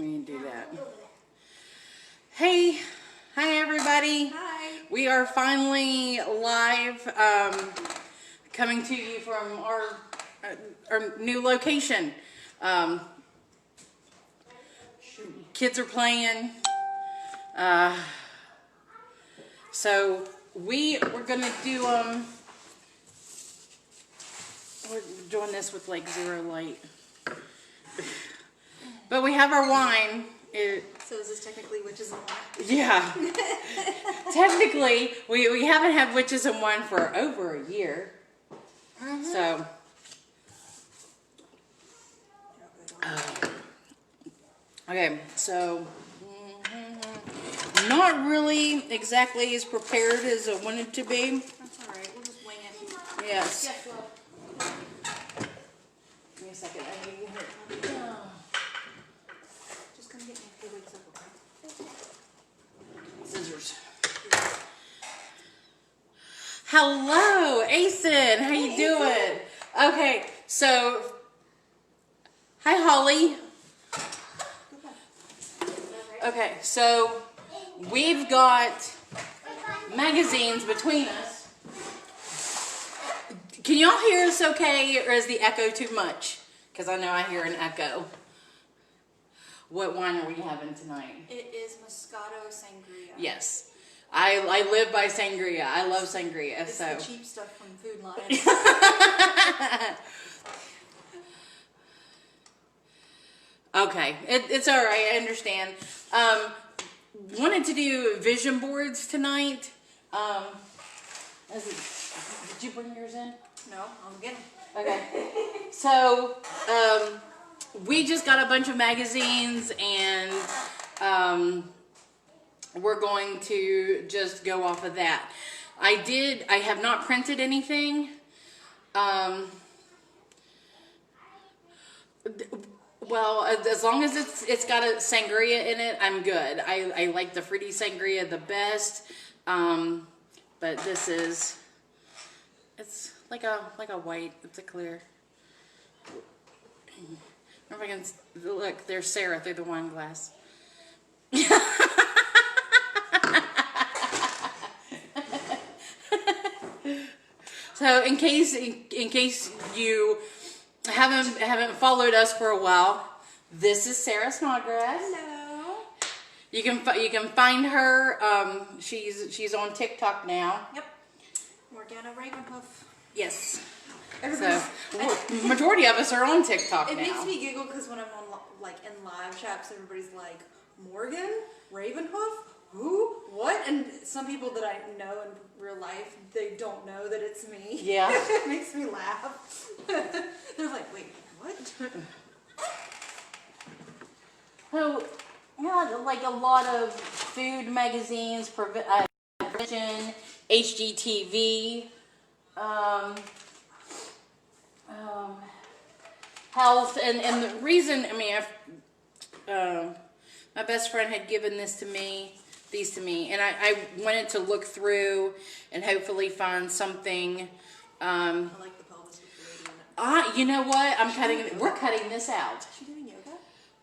We can do that. Hey, hi everybody. Hi. We are finally live, coming to you from our new location. Kids are playing. So we're gonna do we're doing this with like zero light. But we have our wine. So is this technically witches and wine? Yeah. Technically, we haven't had witches and wine for over a year. So. Okay, so. Not really exactly as prepared as I wanted to be. That's alright, we'll just wing it. Yes. Yes, well. Give me a second. I need to Just come get me if he wakes up, okay? Scissors. Hello, Asen. How you doing? Okay, so hi, Holly. Okay, so we've got magazines between us. Can y'all hear us okay, or is the echo too much? Because I know I hear an echo. What wine are we having tonight? It is Moscato Sangria. Yes. I live by sangria. I love sangria. It's so the cheap stuff from Food Lion. Okay, it's all right. I understand. Wanted to do vision boards tonight. Did you bring yours in? No, I'm getting. Okay. So we just got a bunch of magazines, and we're going to just go off of that. I have not printed anything. Well, as long as it's got a sangria in it, I'm good. I like the fruity sangria the best. But this is, it's like a white. It's a clear. I don't know if I can look. There's Sara through the wine glass. So in case you haven't followed us for a while, this is Sara Snodgrass. Hello. You can find her. She's on TikTok now. Yep. Morgana Ravenhoof. Yes. Everybody's, So majority of us are on TikTok it now. makes me giggle because when I'm on like in live chats, everybody's like, Morgan Ravenhoof? Who? What? And some people that I know in real life, they don't know that it's me. Yeah. It makes me laugh. They're like, wait, what? So, yeah, like a lot of food magazines, Provision, HGTV, health, and the reason, I mean, my best friend had given these to me, and I wanted to look through and hopefully find something. I like the pelvis with the lady in it. You know what? We're cutting this out. Is she doing yoga?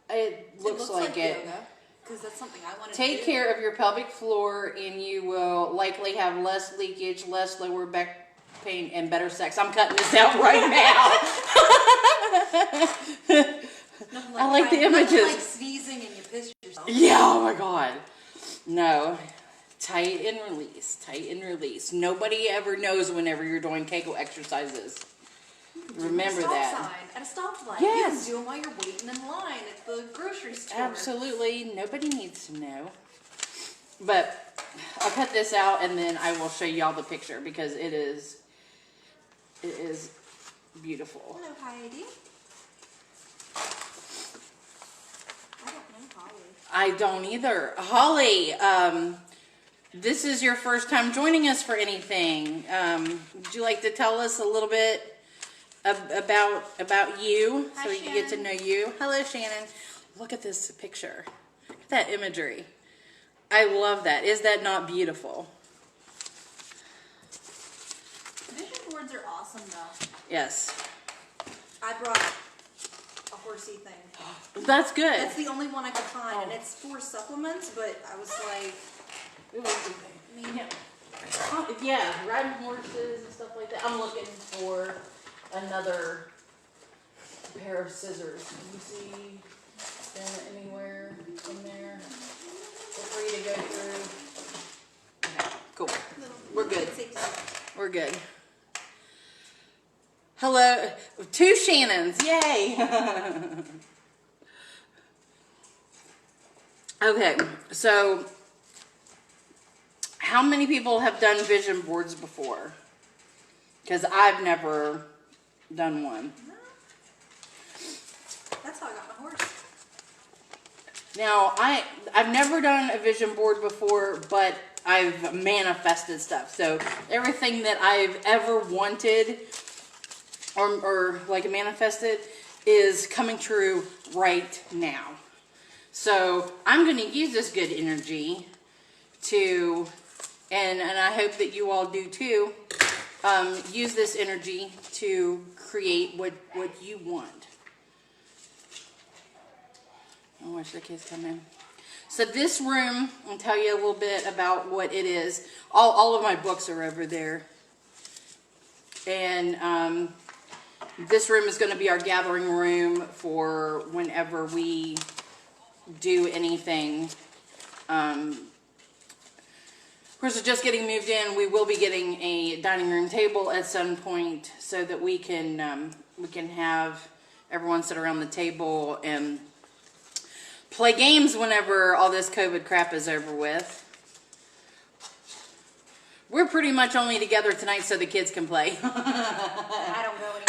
It looks like it. yoga, because that's something I want to do. Take care of your pelvic floor, and you will likely have less leakage, less lower back pain, and better sex. I'm cutting this out right now. I like the images. Nothing like sneezing and you piss yourself. Yeah, oh my God. No. Tight and release. Tight and release. Nobody ever knows whenever you're doing Kegel exercises. Remember that. At a stop sign. Yes. You can do them while you're waiting in line at the grocery store. Absolutely. Nobody needs to know. But I'll cut this out, and then I will show y'all the picture, because it is beautiful. Hello, Heidi. I don't know Holly. I don't either. Holly, this is your first time joining us for anything. Would you like to tell us a little bit about you, Hi, so we can get to know you? Hello, Shannon. Look at this picture. Look at that imagery. I love that. Is that not beautiful? Vision boards are awesome, though. Yes. I brought a horsey thing. That's good. That's the only one I could find, and it's for supplements. But I was like, I mean, yeah, riding horses and stuff like that. I'm looking for another pair of scissors. Can you see them anywhere in there? Feel free to go through. Okay, cool. We're good. We're good. Hello, 2 Shannons, yay! Okay, so how many people have done vision boards before? Because I've never done one. That's how I got my horse. Now, I've never done a vision board before, but I've manifested stuff. So everything that I've ever wanted or like manifested is coming true right now. So I'm going to use this good energy to, and I hope that you all do too, use this energy to create what you want. I'll watch the kids come in. So this room, I'll tell you a little bit about what it is. All of my books are over there. And this room is going to be our gathering room for whenever we do anything. Of course, we're just getting moved in. We will be getting a dining room table at some point so that we can have everyone sit around the table and play games whenever all this COVID crap is over with. We're pretty much only together tonight so the kids can play. I don't go anywhere.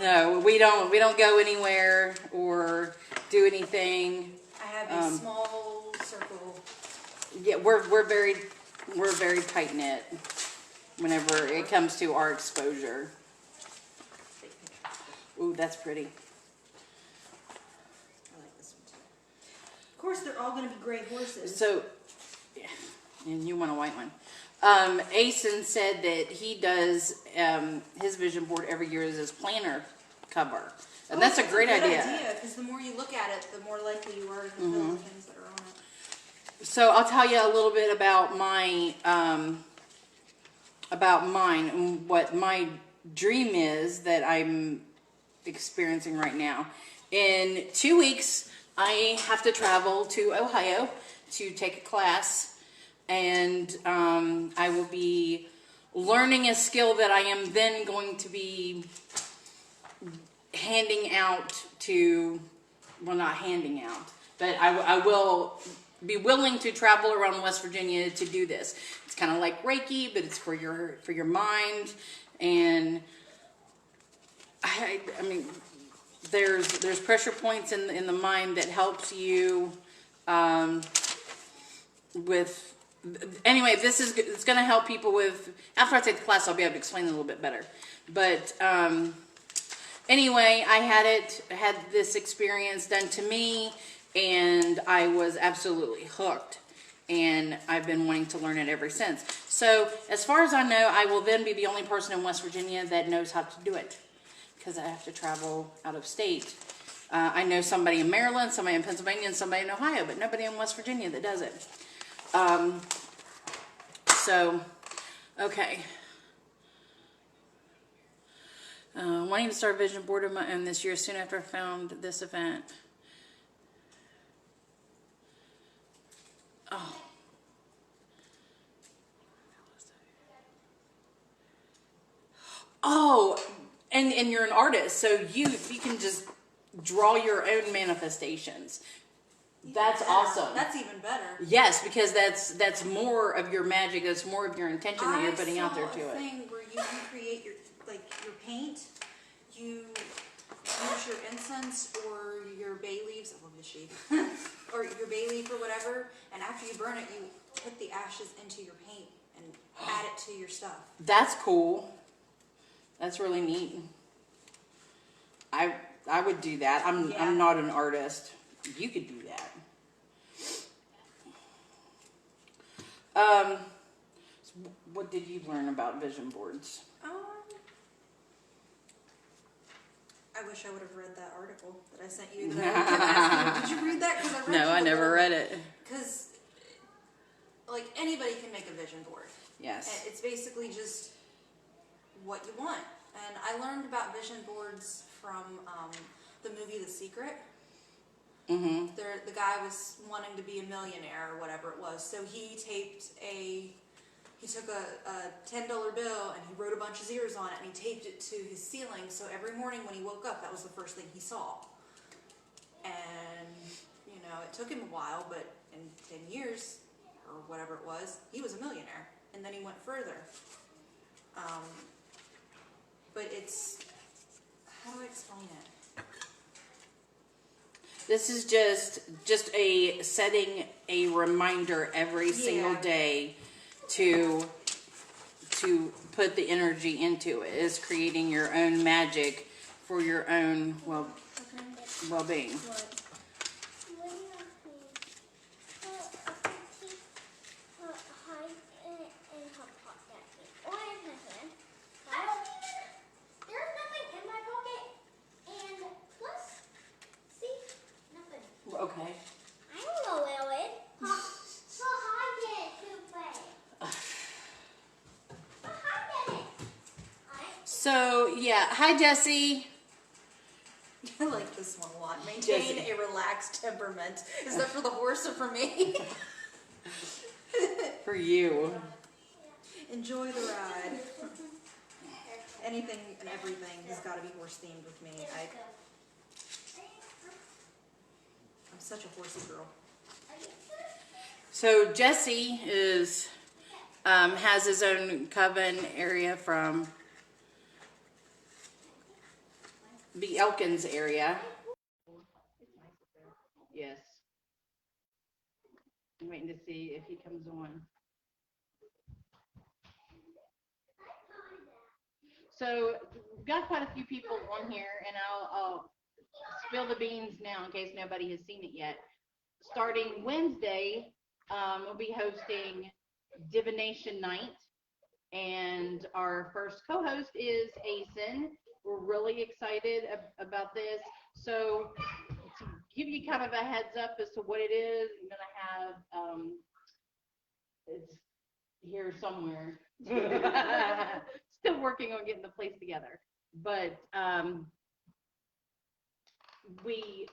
No, we don't go anywhere or do anything. I have a small circle. Yeah, we're very tight knit whenever it comes to our exposure. Ooh, that's pretty. I like this one too. Of course, they're all going to be gray horses. So, yeah, and you want a white one. Asen said that he does his vision board every year as his planner cover. And that's a great idea. Because the more you look at it, the more likely you are to fulfill the things that are on it. So I'll tell you a little bit about mine and what my dream is that I'm experiencing right now. In 2 weeks, I have to travel to Ohio to take a class, and I will be learning a skill that I am then going to be handing out to, well, not handing out, but I will be willing to travel around West Virginia to do this. It's kind of like Reiki, but it's for your mind. And I mean, there's pressure points in the mind that helps you with. Anyway, it's going to help people with. After I take the class, I'll be able to explain it a little bit better. But anyway, I had this experience done to me, and I was absolutely hooked. And I've been wanting to learn it ever since. So, as far as I know, I will then be the only person in West Virginia that knows how to do it, because I have to travel out of state. I know somebody in Maryland, somebody in Pennsylvania, and somebody in Ohio, but nobody in West Virginia that does it. So, okay. Wanting to start a vision board of my own this year, soon after I found this event. Oh. Oh, and you're an artist, so you can just draw your own manifestations. That's awesome. That's even better. Yes, because that's more of your magic. That's more of your intention that you're putting out there to I saw a it. thing where you can create your paint. You use your incense or your bay leaves. I love this shade. Or your bay leaf or whatever. And after you burn it, you put the ashes into your paint and add it to your stuff. That's cool. That's really neat. I would do that. I'm not an artist. You could do that. What did you learn about vision boards? I I wish I would have read that article that I sent you. That I kept asking you, did you read that? Because I read No, I never read it. Because, like, anybody can make a vision board. Yes. And it's basically just what you want. And I learned about vision boards from the movie The Secret. Mm-hmm. The guy was wanting to be a millionaire or whatever it was, so he took a $10 bill and he wrote a bunch of zeros on it and he taped it to his ceiling, so every morning when he woke up, that was the first thing he saw. And, you know, it took him a while, but in 10 years, or whatever it was, he was a millionaire. And then he went further. But it's, how do I explain it? This is just a setting a reminder every single day to put the energy into it. Is creating your own magic for your own well-being. Okay. So yeah, hi Jesse. I like this one a lot. Maintain a relaxed temperament. Is that for the horse or for me? For you. Enjoy the ride. Anything and everything has got to be horse themed with me. I'm such a horsey girl. So Jesse is has his own coven area from the Elkins area. Yes. I'm waiting to see if he comes on. So we've got quite a few people on here, and I'll spill the beans now in case nobody has seen it yet. Starting Wednesday, we'll be hosting Divination Night, and our first co-host is Asen. We're really excited about this. So to give you kind of a heads up as to what it is, I'm going to have, it's here somewhere. Still working on getting the place together. But we,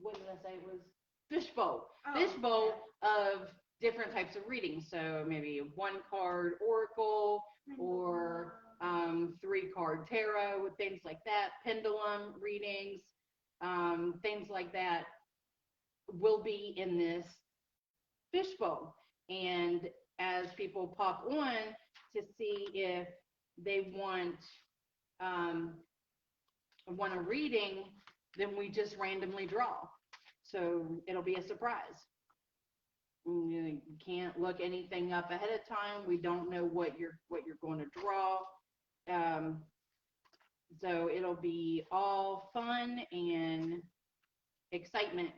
what did I say? It was fishbowl. Fishbowl of different types of readings. So maybe 1-card oracle or 3-card tarot, things like that, pendulum readings, things like that will be in this fishbowl. And as people pop on to see if they want a reading, then we just randomly draw. So it'll be a surprise. You can't look anything up ahead of time. We don't know what you're going to draw. So it'll be all fun and excitement.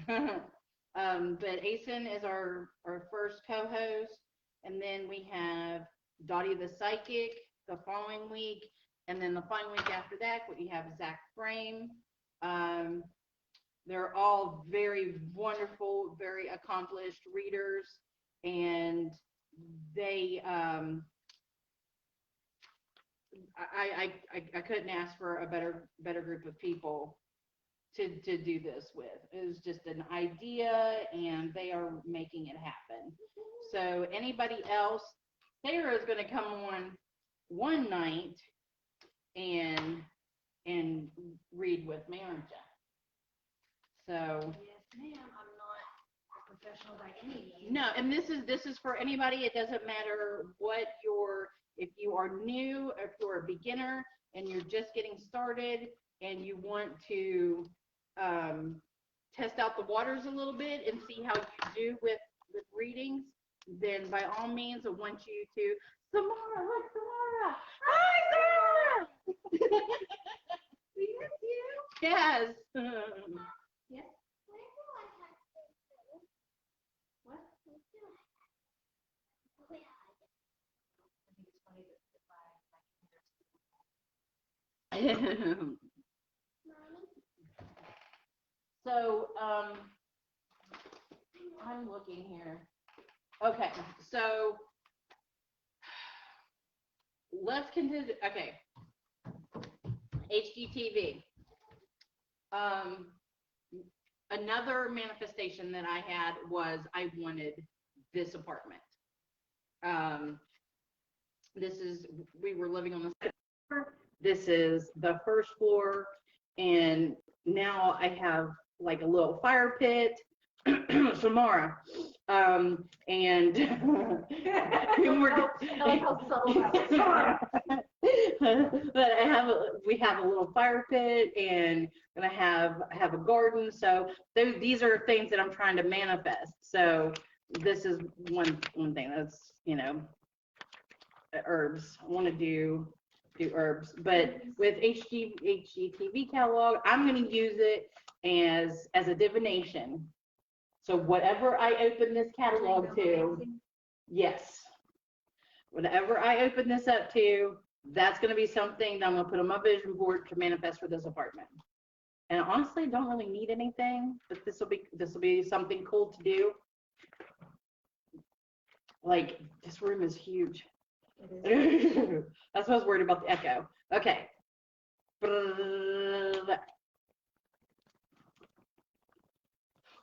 But Asen is our first co-host, and then we have Dottie the Psychic the following week, and then the following week after that we have Zach Frame. They're all very wonderful, very accomplished readers, and they I couldn't ask for a better group of people to do this with. It was just an idea, and they are making it happen. So anybody else, Sarah is going to come on one night and read with me, aren't you? So Yes, ma'am. I'm not a professional by any means. no, and this is for anybody. It doesn't matter what if you are new, if you're a beginner and you're just getting started and you want to test out the waters a little bit and see how you do with readings, then by all means I want you to Samara, look, Samara. Hi, Samara. Yes. Yeah. What? So, I'm looking here. Okay, so let's continue. Okay, HGTV. Another manifestation that I had was I wanted this apartment. We were living on the second floor. This is the first floor, and now I have like a little fire pit. Samara. And but we have a little fire pit, and I have a garden. So these are things that I'm trying to manifest. So this is one thing that's, herbs. I want to do herbs, but with HGTV catalog, I'm going to use it as a divination. So whatever I open this catalog to, yes, whatever I open this up to, that's going to be something that I'm going to put on my vision board to manifest for this apartment. And honestly, I don't really need anything, but this will be something cool to do. Like, this room is huge. That's why I was worried about the echo. Okay.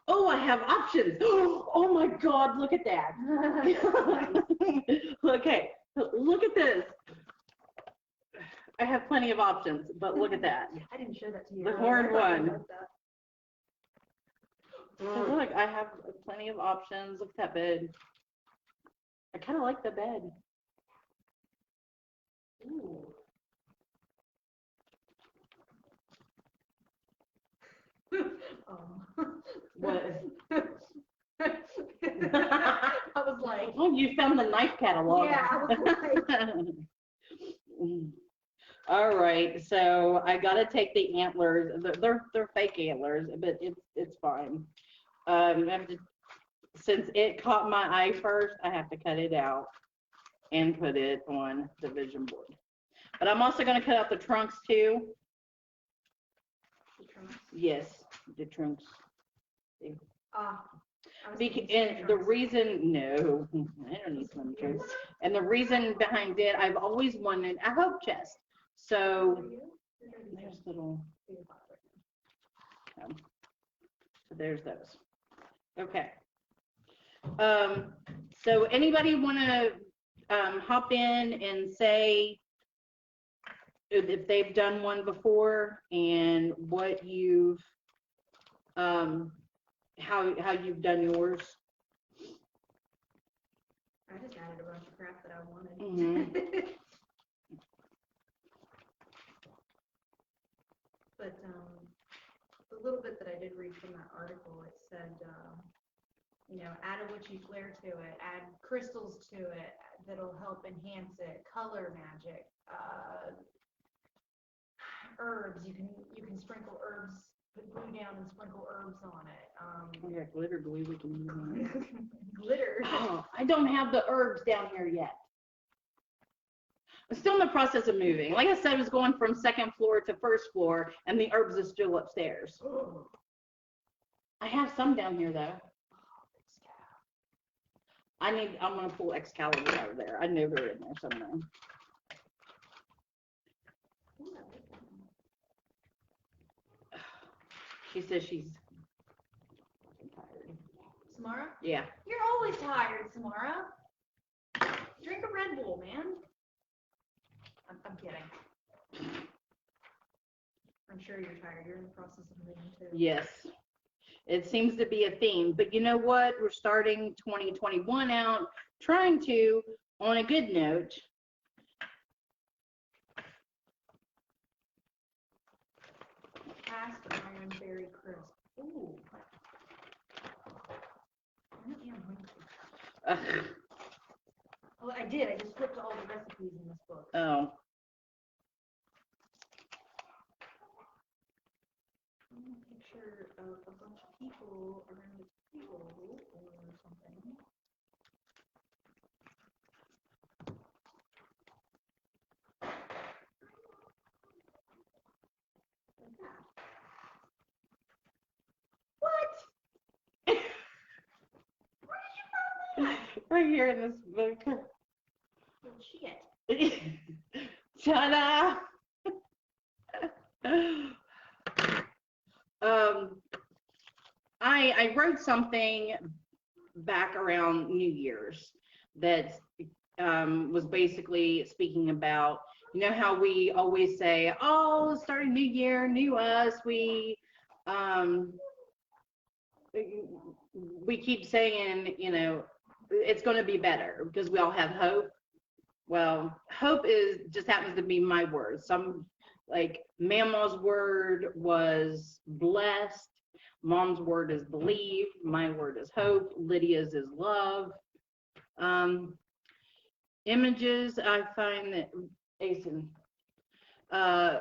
Oh, I have options. Oh my God, look at that. Okay, look at this. I have plenty of options, but look at that. I didn't show that to you. The horn one. So look, I have plenty of options. Look at that bed. I kind of like the bed. Ooh. What? I was like, oh, you found the knife catalog. Yeah, I was like. All right, so I gotta take the antlers. They're fake antlers, but it's fine. I have to, since it caught my eye first, I have to cut it out and put it on the vision board. But I'm also gonna cut out the trunks too. Yes, the trunks. And the reason, no, I don't need swim trunks. And the reason behind it, I've always wanted a hope chest. So there's little. So there's those. Okay. So anybody want to hop in and say if they've done one before and what you've how you've done yours? I just added a bunch of crap that I wanted. Mm-hmm. But the little bit that I did read from that article, it said, add a witchy flair to it, add crystals to it that'll help enhance it, color magic, herbs. You can sprinkle herbs, put glue down and sprinkle herbs on it. Yeah, glitter glue we can use on it. Glitter. Oh, I don't have the herbs down here yet. I'm still in the process of moving. Like I said, I was going from second floor to first floor, and the herbs are still upstairs. Oh. I have some down here though. I'm gonna pull Excalibur out of there. I know they're in there somewhere. She says she's tired. Samara? Yeah. You're always tired, Samara. Drink a Red Bull, man. I'm kidding. I'm sure you're tired. You're in the process of moving too. Yes. It seems to be a theme. But you know what? We're starting 2021 out trying to, on a good note, Cast iron berry crisp. Ooh. Well, I did. I just flipped all the recipes in this book. Oh. A picture of a bunch of people around a table or something. right here in this book. Oh, shit. Ta-da! I wrote something back around New Year's that was basically speaking about, you know, how we always say, oh, start a new year, new us. Um, we keep saying, you know, it's going to be better because we all have hope. Well, hope is just happens to be my word. Some like Mama's word was blessed. Mom's word is believe. My word is hope. Lydia's is love. Images, I find that Asen, I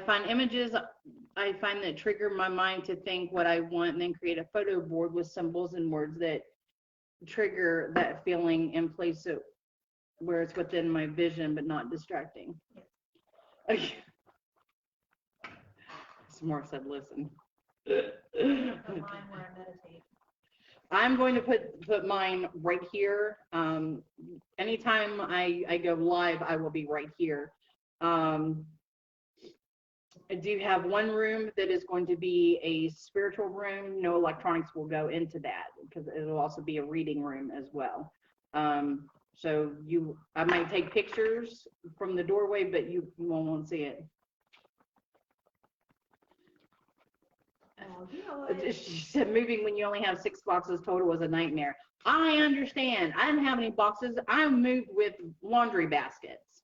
find images I find that trigger my mind to think what I want and then create a photo board with symbols and words that trigger that feeling and place it where it's within my vision but not distracting. Okay. Some more said listen. I'm going to put mine right here. Anytime I go live, I will be right here. I do have one room that is going to be a spiritual room. No electronics will go into that because it'll also be a reading room as well. So I might take pictures from the doorway, but you won't see it. She said moving when you only have 6 boxes total was a nightmare. I understand. I didn't have any boxes. I moved with laundry baskets.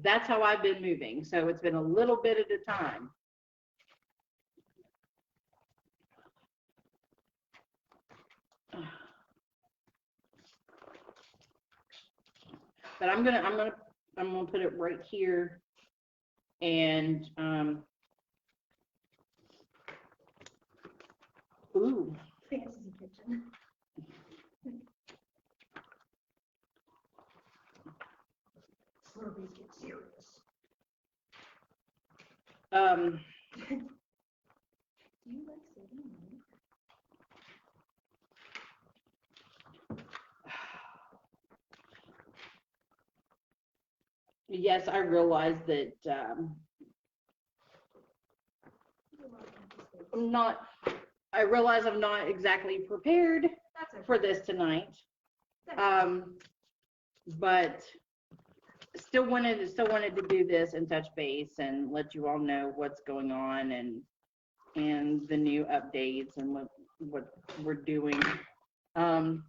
That's how I've been moving. So it's been a little bit at a time. But I'm gonna put it right here, and ooh. Fantasy kitchen. Slurpees get serious. Do you like saving money? Yes, I realize that I realize I'm not exactly prepared for this tonight. But still wanted to do this and touch base and let you all know what's going on and the new updates and what we're doing. I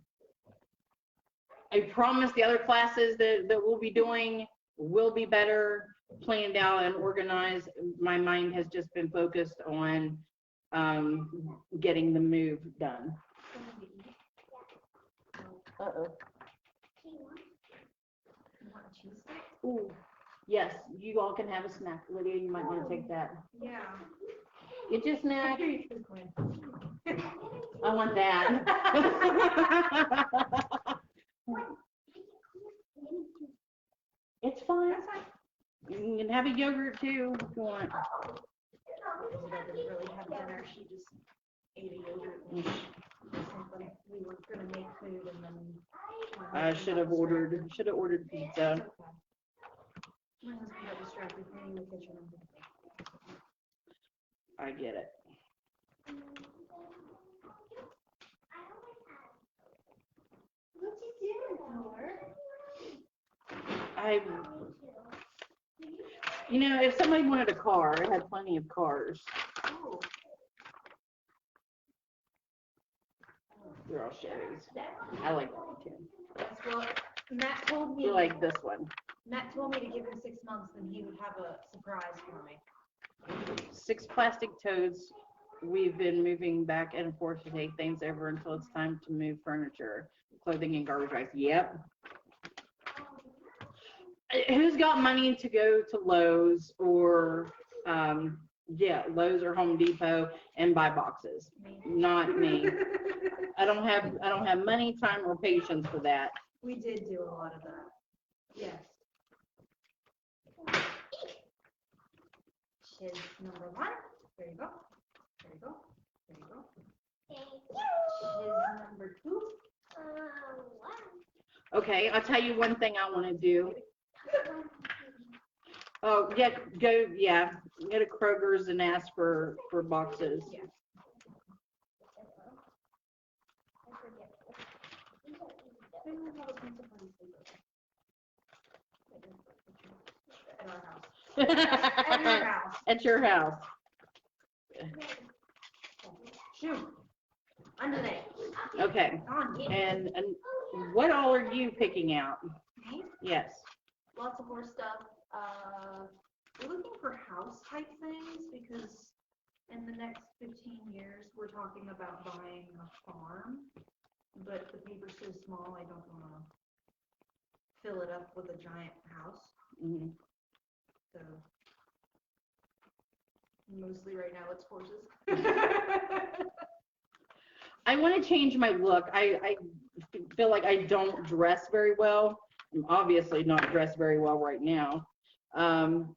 promise the other classes that we'll be doing will be better planned out and organized. My mind has just been focused on getting the move done. Uh-oh. Ooh, yes, you all can have a snack. Lydia, you might want to take that. Yeah. Get your snack. I want that. It's fine. That's fine. You can have a yogurt too if you want. Elizabeth didn't really have dinner. She just ate a yogurt. We were gonna make food and then. I should have ordered pizza. Okay. My husband got distracted cleaning the kitchen. I get it. What you doing, Howard? You know, if somebody wanted a car, I had plenty of cars. Oh. They're all Chevys. I like that one too. Yes, well, Matt told me. You like this one? Matt told me to give him 6 months and he would have a surprise for me. 6 plastic totes. We've been moving back and forth to take things over until it's time to move furniture, clothing, and garbage bags. Yep. Who's got money to go to Lowe's or Lowe's or Home Depot and buy boxes? Not me. I don't have money, time, or patience for that. We did do a lot of that. Yes. Shiz number 1. There you go. There you go. There you go. Thank you. Shiz number 2. Okay, I'll tell you one thing I want to do. Oh, yeah, go to Kroger's and ask for boxes. Yeah. At our house. At your house. At your house. Shoot. Underneath. Okay. On you. And what all are you picking out? Me? Yes. Lots of more stuff. We're looking for house type things because in the next 15 years we're talking about buying a farm, but the paper's so small I don't want to fill it up with a giant house. Mm-hmm. So mostly right now it's horses. I want to change my look. I feel like I don't dress very well. I'm obviously not dressed very well right now.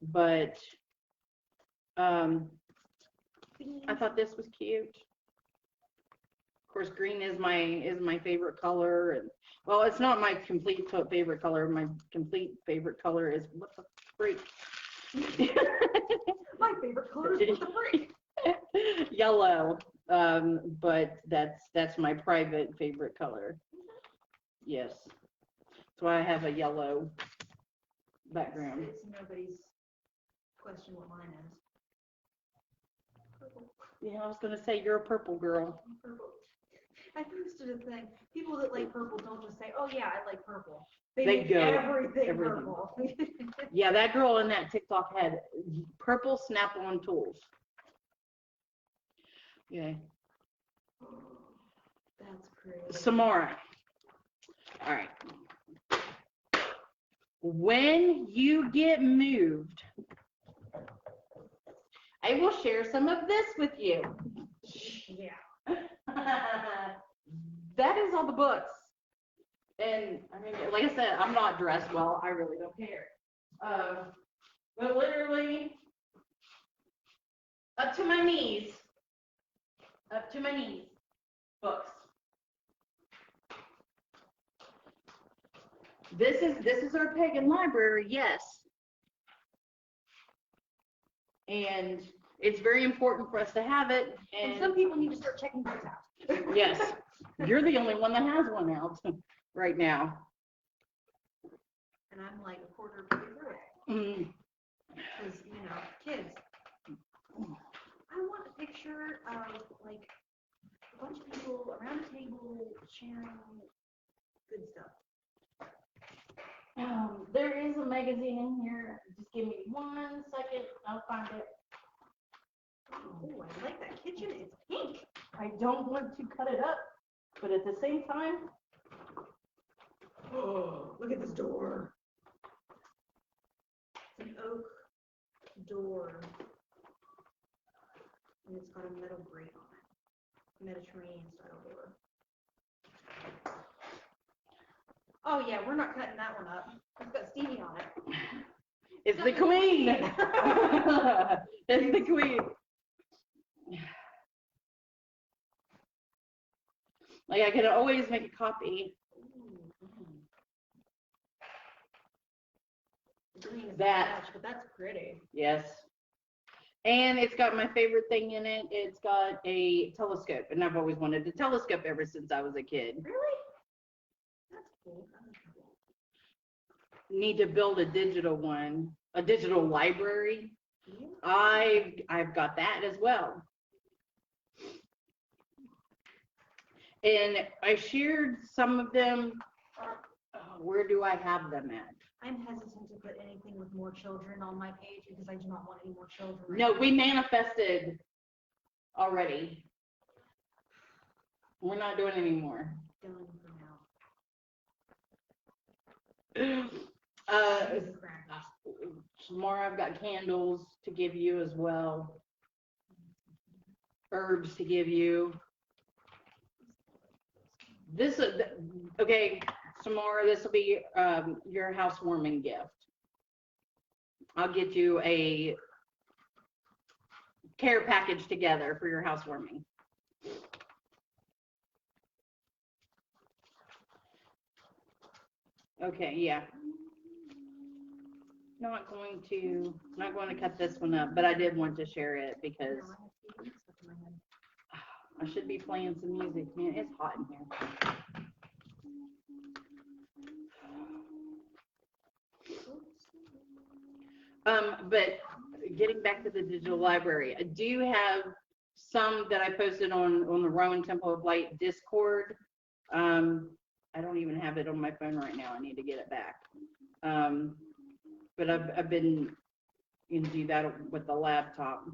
But I thought this was cute. Of course, green is my favorite color, and well, it's not my complete favorite color. My complete favorite color is what the freak? My favorite color is what the freak? Yellow. But that's my private favorite color. Yes. So I have a yellow background. It's nobody's question what mine is. Purple. Yeah, I was gonna say you're a purple girl. Purple. I posted a thing. People that like purple don't just say, "Oh yeah, I like purple." They make go everything everything. purple. Yeah, that girl in that TikTok had purple snap-on tools. Yeah. That's crazy. Samara. All right. When you get moved, I will share some of this with you. Yeah. That is all the books. And I mean, like I said, I'm not dressed well. I really don't care. But literally up to my knees, books. This is our pagan library, yes. And it's very important for us to have it. And some people need to start checking books out. Yes, you're the only one that has one out right now. And I'm like a quarter of the way through it. Because, kids. I want a picture of like a bunch of people around a table sharing good stuff. There is a magazine in here. Just give me 1 second. I'll find it. Oh, I like that kitchen. It's pink. I don't want to cut it up, but at the same time, Oh, look at this door. It's an oak door. And it's got a metal grate on it. Mediterranean style door. Oh yeah, we're not cutting that one up. It's got Stevie on it. it's the queen. It's the queen. Like I could always make a copy. Green is That- match, but that's pretty. Yes. And it's got my favorite thing in it. It's got a telescope, and I've always wanted a telescope ever since I was a kid. Really? That's cool. Need to build a digital one, a digital library. Yeah. I've got that as well. And I shared some of them. Where do I have them at? I'm hesitant to put anything with more children on my page because I do not want any more children. No, we manifested already. We're not doing any more. Done for now. Tomorrow I've got candles to give you as well. Herbs to give you. This is okay. Tomorrow this will be your housewarming gift. I'll get you a care package together for your housewarming. Okay, yeah. Not going to cut this one up, but I did want to share it because I should be playing some music. Man, it's hot in here. But getting back to the digital library, I do have some that I posted on the Rowan Temple of Light Discord. I don't even have it on my phone right now. I need to get it back. But I've been going to do that with the laptop.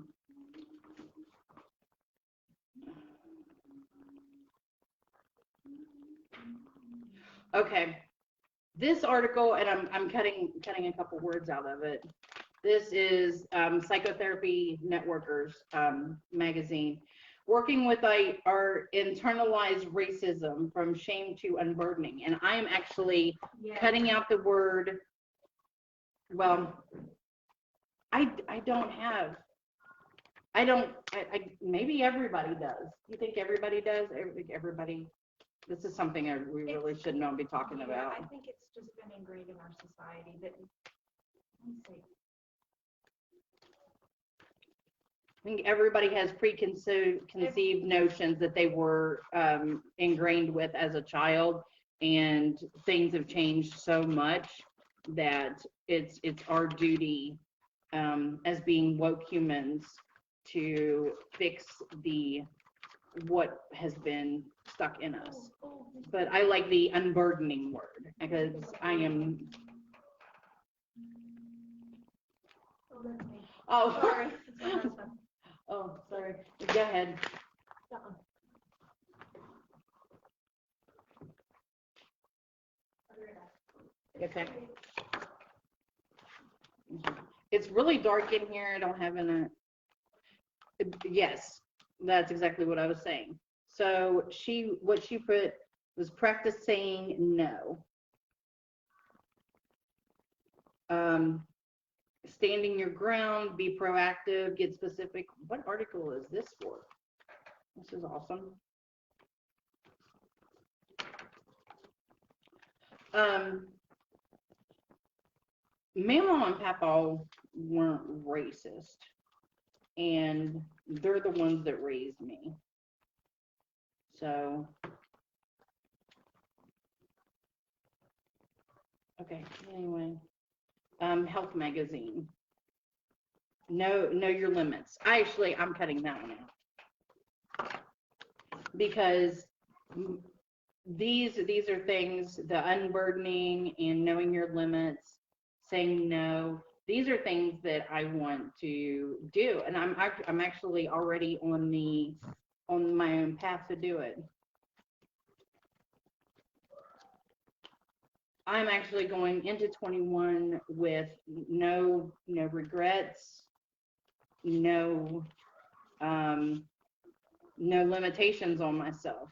Okay, this article, and I'm cutting a couple words out of it. This is Psychotherapy Networkers magazine, working with our internalized racism from shame to unburdening. And I am actually cutting out the word. Well, I maybe everybody does. You think everybody does? Everybody. This is something we really should not be talking about. I think it's just been ingrained in our society that, let me see. I think everybody has preconceived notions that they were ingrained with as a child, and things have changed so much that it's our duty as being woke humans to fix what has been stuck in us. But I like the unburdening word because I am. Oh, that's me. Oh, Sorry. It's my husband. Oh, sorry. Go ahead. Okay. It's really dark in here. I don't have yes, that's exactly what I was saying. So what she put was practice saying no. Standing your ground, be proactive, get specific. What article is this for? This is awesome. Mama and Papa weren't racist, and they're the ones that raised me. So, okay, anyway. Health magazine. Know your limits. I'm cutting that one out because these are things, the unburdening and knowing your limits, saying no. These are things that I want to do, and I'm actually already on my own path to do it. I'm actually going into 21 with no regrets, no limitations on myself.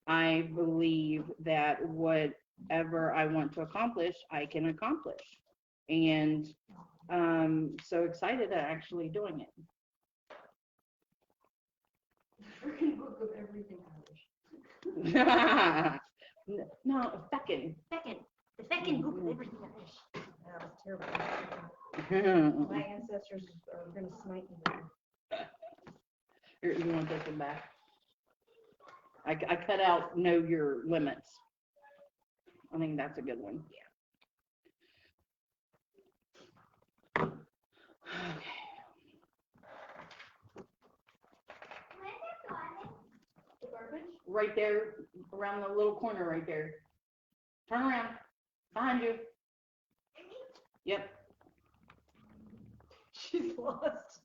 I believe that whatever I want to accomplish, I can accomplish. And I'm so excited at actually doing it. Freaking book of everything Irish. No, second. The second book of everything Irish. That was terrible. My ancestors are going to smite me there. You want this one back? I cut out know your limits. I think that's a good one. Yeah. Okay. The garbage? Right there, around the little corner right there. Turn around. Behind you. Yep. She's lost.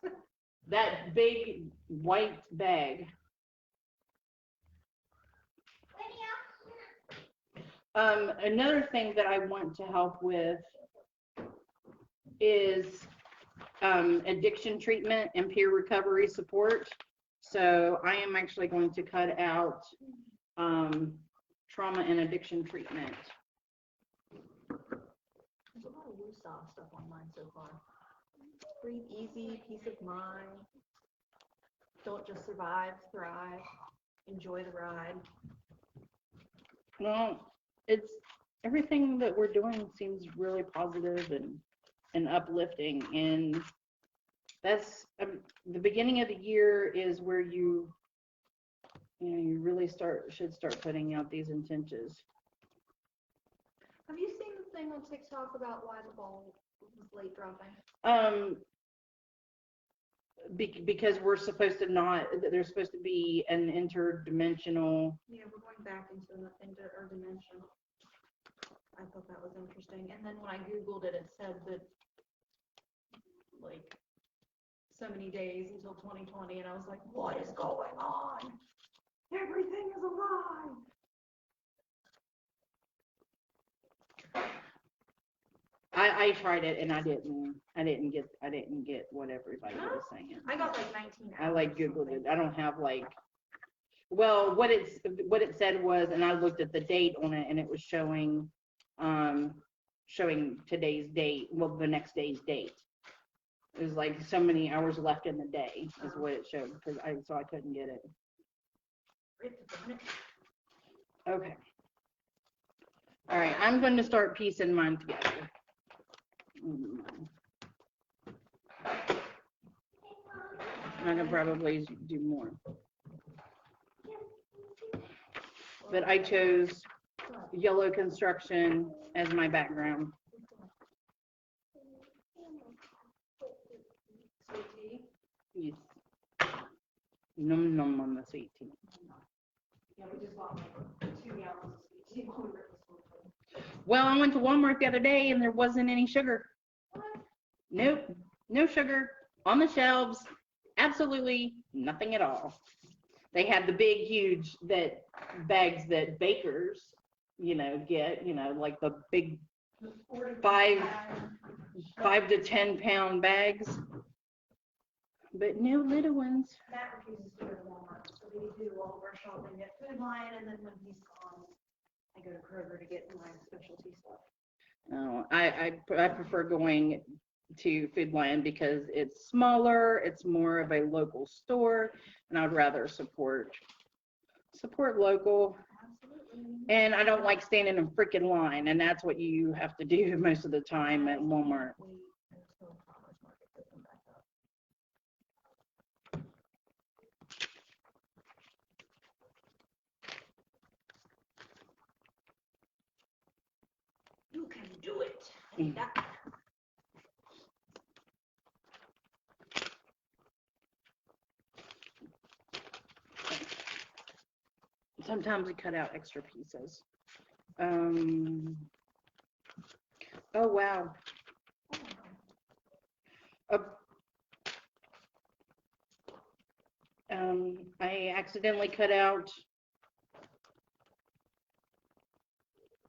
That big white bag. Another thing that I want to help with is addiction treatment and peer recovery support. So I am actually going to cut out trauma and addiction treatment. There's a lot of woosah stuff online so far. Breathe easy, peace of mind. Don't just survive, thrive. Enjoy the ride. Well, everything that we're doing seems really positive and uplifting. And that's the beginning of the year is where you really should start putting out these intentions. Have you seen the thing on TikTok about why the ball was late dropping? Because we're supposed to not, there's supposed to be an interdimensional. Yeah, we're going back into our dimension. I thought that was interesting. And then when I Googled it, it said that, like, so many days until 2020, and I was like, what is going on? Everything is a lie. I tried it and I didn't get what everybody was saying. I got like 19 hours. I like Googled it. I don't have like, well, what it said was, and I looked at the date on it and it was showing today's date, well, the next day's date. It was like so many hours left in the day is what it showed, because so I couldn't get it. Okay. All right, I'm going to start piecing mine together. I can probably do more. But I chose yellow construction as my background. Yes. Num num on the sweet tea. Yeah, we just bought like 2 gallons of sweet tea while we were at the store. Well, I went to Walmart the other day and there wasn't any sugar. Nope, no sugar on the shelves. Absolutely nothing at all. They had the big, huge bags that bakers, get, like the big 5 to 10 pound bags, but no little ones. Matt refuses to go to Walmart, so we do all of our shopping at Food Lion, and then when he's gone, I go to Kroger to get my specialty stuff. Oh, I prefer going to Food Lion because it's smaller, it's more of a local store, and I'd rather support local. Absolutely. And I don't like standing in a freaking line, and that's what you have to do most of the time at Walmart. You can do it. I need that. Sometimes we cut out extra pieces. Oh wow. I accidentally cut out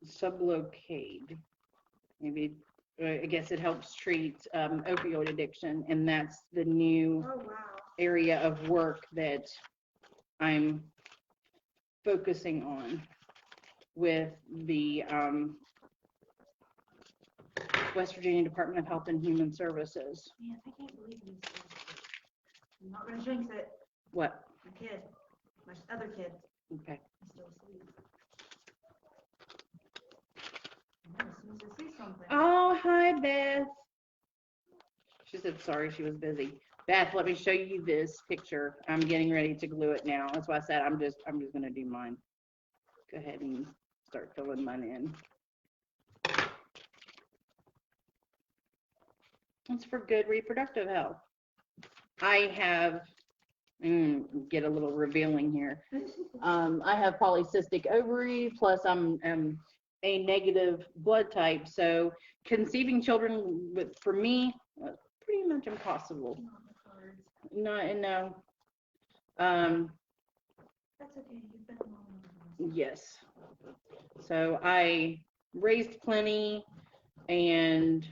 Sublocade. Maybe I guess it helps treat opioid addiction, and that's the new area of work that I'm focusing on with the West Virginia Department of Health and Human Services. Man, I can't believe these things. I'm not gonna jinx it. What? My kid, my other kid, Okay. is still asleep. As soon as I say something. Oh, hi, Beth. She said sorry, she was busy. Beth, let me show you this picture. I'm getting ready to glue it now. That's why I said I'm just gonna do mine. Go ahead and start filling mine in. It's for good reproductive health. I have, get a little revealing here. I have polycystic ovary, plus I'm a negative blood type, so conceiving children for me, pretty much impossible. No. That's okay. You've been alone. Yes. So I raised plenty, and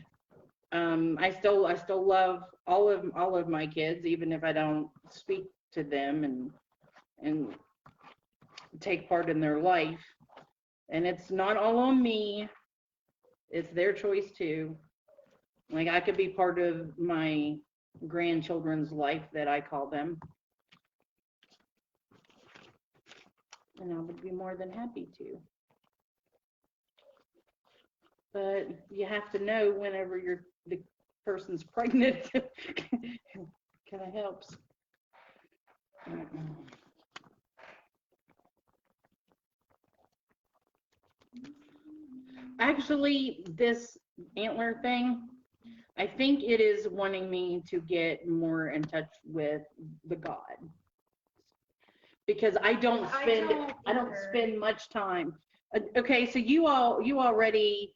I still love all of my kids, even if I don't speak to them and take part in their life. And it's not all on me. It's their choice too. Like, I could be part of my grandchildren's life, that I call them, and I would be more than happy to. But you have to know whenever the person's pregnant. Kind of helps. Actually, this antler thing, I think it is wanting me to get more in touch with the God, because I don't spend much time. Okay, so you already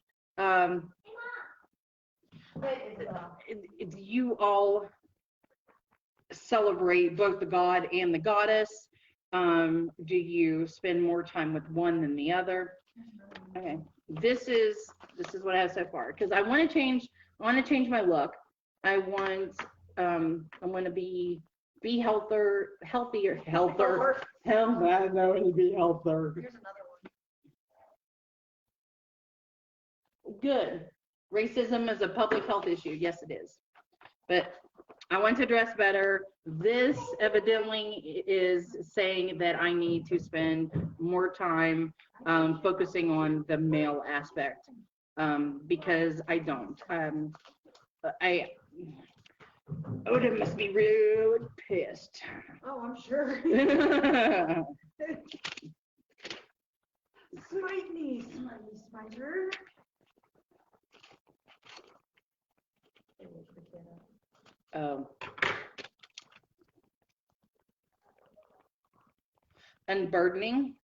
you all celebrate both the God and the goddess. Do you spend more time with one than the other? Okay, this is what I have so far, because I want to change my look. I want to be healthier. I want to be healthier. Here's another one. Good. Racism is a public health issue. Yes, it is. But I want to dress better. This evidently is saying that I need to spend more time focusing on the male aspect, because I don't. Oda must be really pissed. Oh, I'm sure. Smite me, Smiter. Unburdening,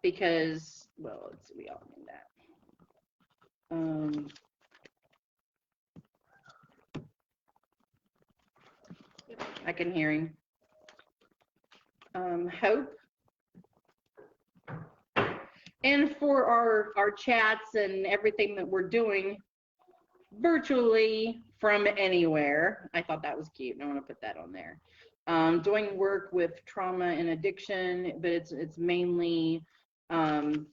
because, well, let's see, we all need that. I can hear him. Hope. And for our chats and everything that we're doing virtually from anywhere. I thought that was cute, and I want to put that on there. Doing work with trauma and addiction, but it's mainly the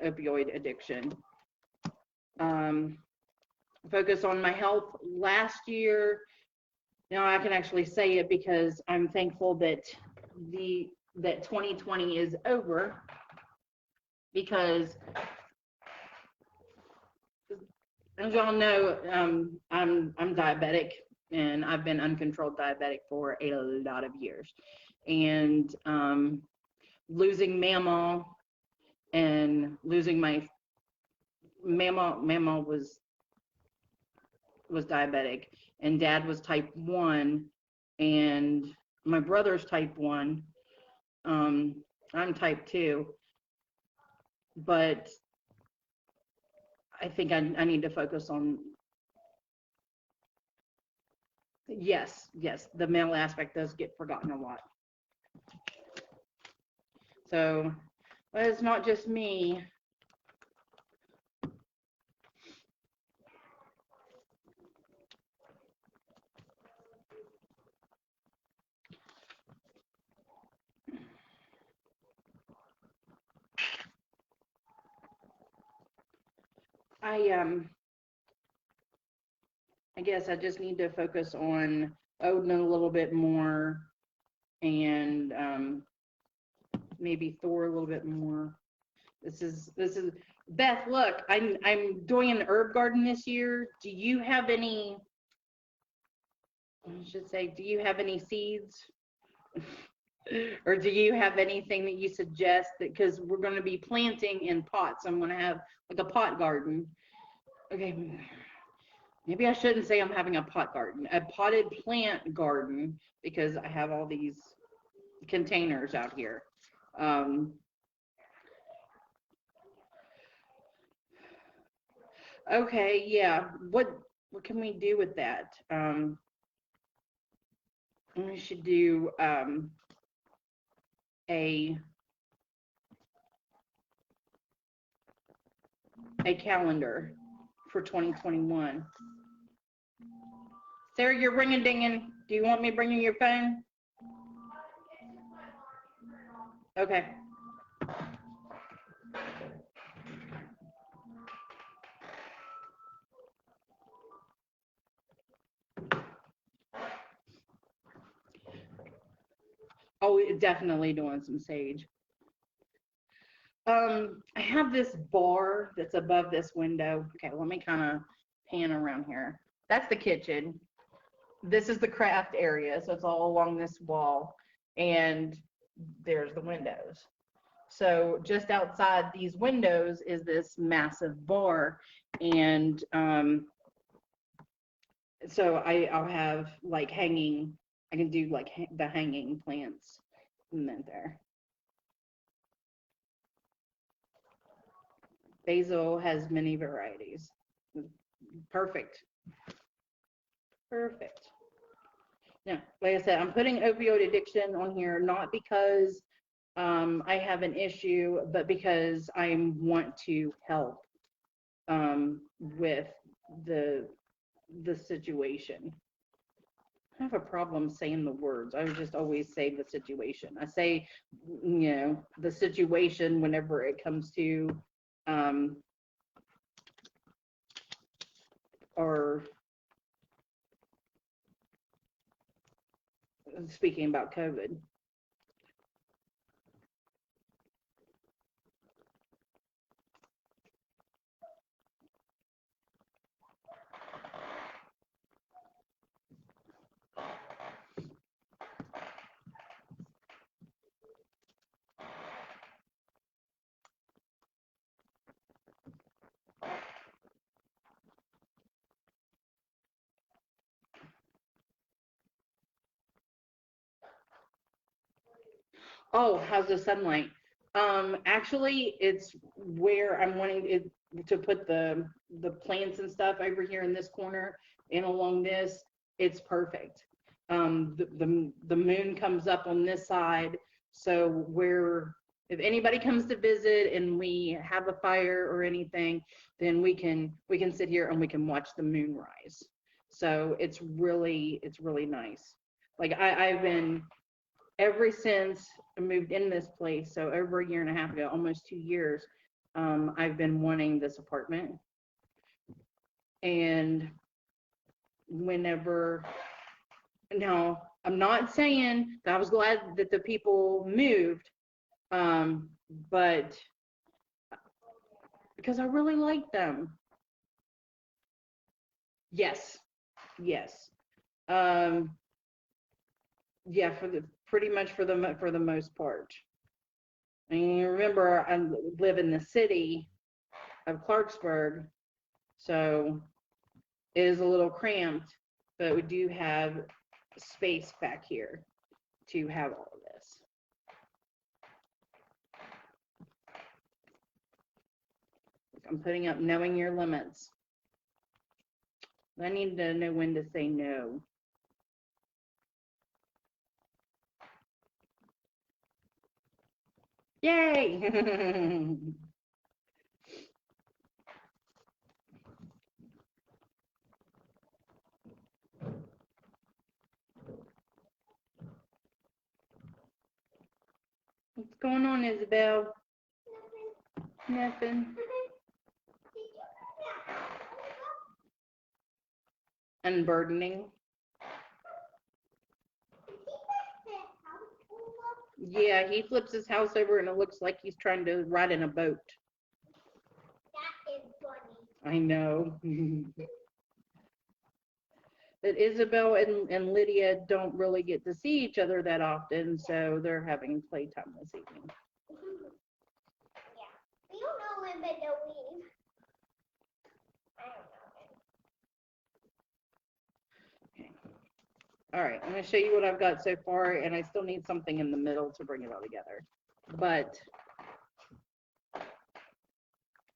opioid addiction. Focus on my health. Last year, now I can actually say it because I'm thankful that 2020 is over, because as y'all know, I'm diabetic, and I've been uncontrolled diabetic for a lot of years. And losing Mama and losing my Mama was diabetic, and Dad was type 1, and my brother's type 1. I'm type 2, but I think I need to focus on, yes, the male aspect does get forgotten a lot. So, but it's not just me. I guess I just need to focus on Odin a little bit more, and maybe Thor a little bit more. This is Beth. Look, I'm doing an herb garden this year. Do you have any? I should say, do you have any seeds? Or do you have anything that you suggest? That, because we're going to be planting in pots. I'm going to have like a pot garden. Okay, maybe I shouldn't say I'm having a pot garden, a potted plant garden, because I have all these containers out here. Okay, yeah. What can we do with that? We should do a calendar for 2021. Sarah, you're ringing dinging. Do you want me bringing your phone? Okay. Oh, definitely doing some sage. I have this bar that's above this window. Okay, let me kind of pan around here. That's the kitchen. This is the craft area, so it's all along this wall, and there's the windows. So just outside these windows is this massive bar, and so I'll have like hanging. I can do like the hanging plants in there. Basil has many varieties. Perfect. Perfect. Now, like I said, I'm putting opioid addiction on here not because I have an issue, but because I want to help with the situation. I have a problem saying the words. I would just always say the situation. I say, the situation whenever it comes to or speaking about COVID. Oh, how's the sunlight? Actually, it's where I'm wanting it to put the plants and stuff over here in this corner and along this. It's perfect. The moon comes up on this side, so where if anybody comes to visit and we have a fire or anything, then we can sit here and we can watch the moon rise. So it's really nice. Like I've been ever since I moved in this place, so over a year and a half ago, almost 2 years, I've been wanting this apartment. And whenever, now, I'm not saying that I was glad that the people moved, but because I really like them. Yes, yes. Um, yeah, pretty much for the most part. And you remember, I live in the city of Clarksburg, so it is a little cramped, but we do have space back here to have all of this. I'm putting up knowing your limits. I need to know when to say no. Yay! What's going on, Isabel? Nothing. Unburdening. Yeah, he flips his house over and it looks like he's trying to ride in a boat. That is funny. I know. But Isabel and Lydia don't really get to see each other that often, so they're having playtime this evening. Yeah. We don't know when they'll leave. I don't know. Okay. All right, I'm going to show you what I've got so far, and I still need something in the middle to bring it all together. But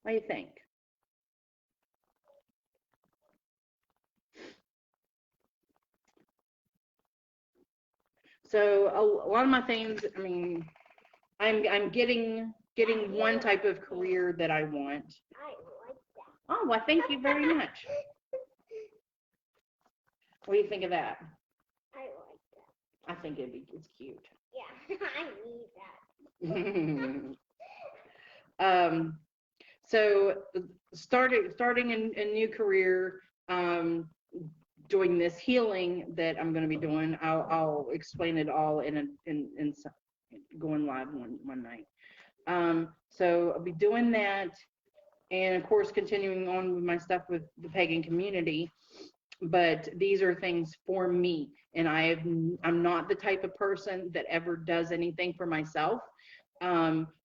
what do you think? So a lot of my things, I mean, I'm getting one type of career that I want. I like that. Oh, well, thank you very much. What do you think of that? I like that. I think it's cute. Yeah, I need that. So starting a new career, doing this healing that I'm going to be doing. I'll explain it all in going live one night. So I'll be doing that, and of course continuing on with my stuff with the pagan community. But these are things for me, and I'm not the type of person that ever does anything for myself.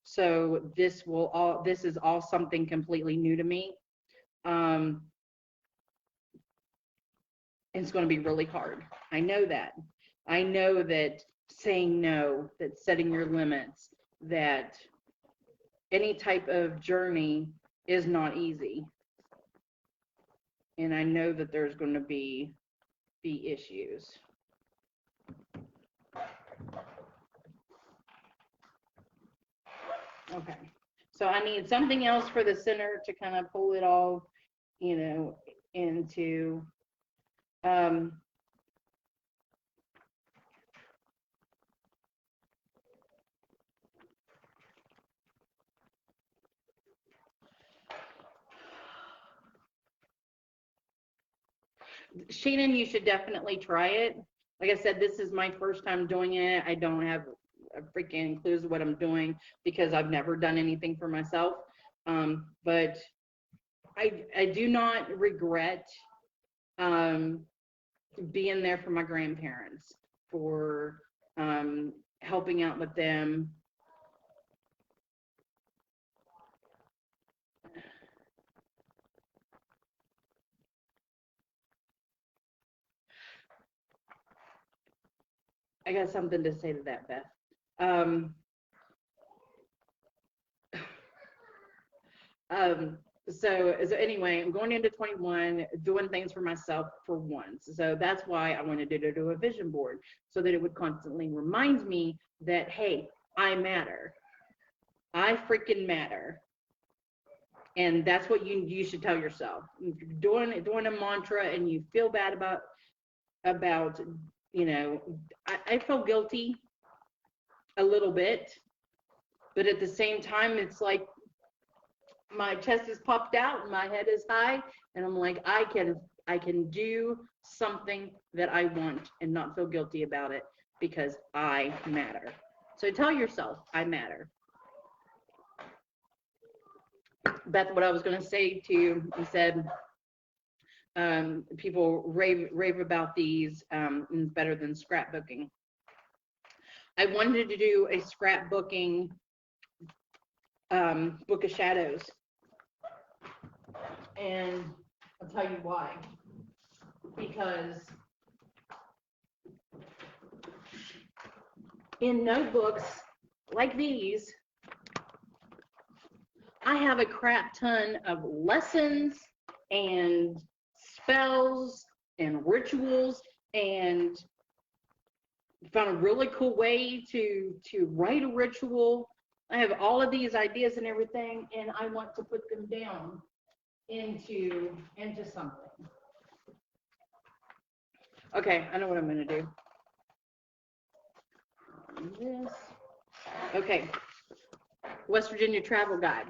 So this is all something completely new to me. And it's going to be really hard. I know that. I know that saying no, that setting your limits, that any type of journey is not easy. And I know that there's going to be issues. Okay. So I need something else for the center to kind of pull it all, into Shannon, you should definitely try it. Like I said, this is my first time doing it. I don't have a freaking clue what I'm doing because I've never done anything for myself. But I do not regret being there for my grandparents, for helping out with them. I got something to say to that, Beth. So anyway, I'm going into 21, doing things for myself for once. So that's why I wanted to do a vision board, so that it would constantly remind me that, hey, I matter. I freaking matter. And that's what you should tell yourself. If you're doing a mantra and you feel bad about I feel guilty a little bit, but at the same time, it's like my chest is popped out and my head is high, and I'm like, I can do something that I want and not feel guilty about it because I matter. So tell yourself, I matter. Beth, what I was going to say to you, you said people rave about these, and it's better than scrapbooking. I wanted to do a scrapbooking book of shadows, and I'll tell you why. Because in notebooks like these, I have a crap ton of lessons and spells and rituals, and found a really cool way to write a ritual. I have all of these ideas and everything, and I want to put them down into something. Okay, I know what I'm going to do. This. Okay, West Virginia travel guide.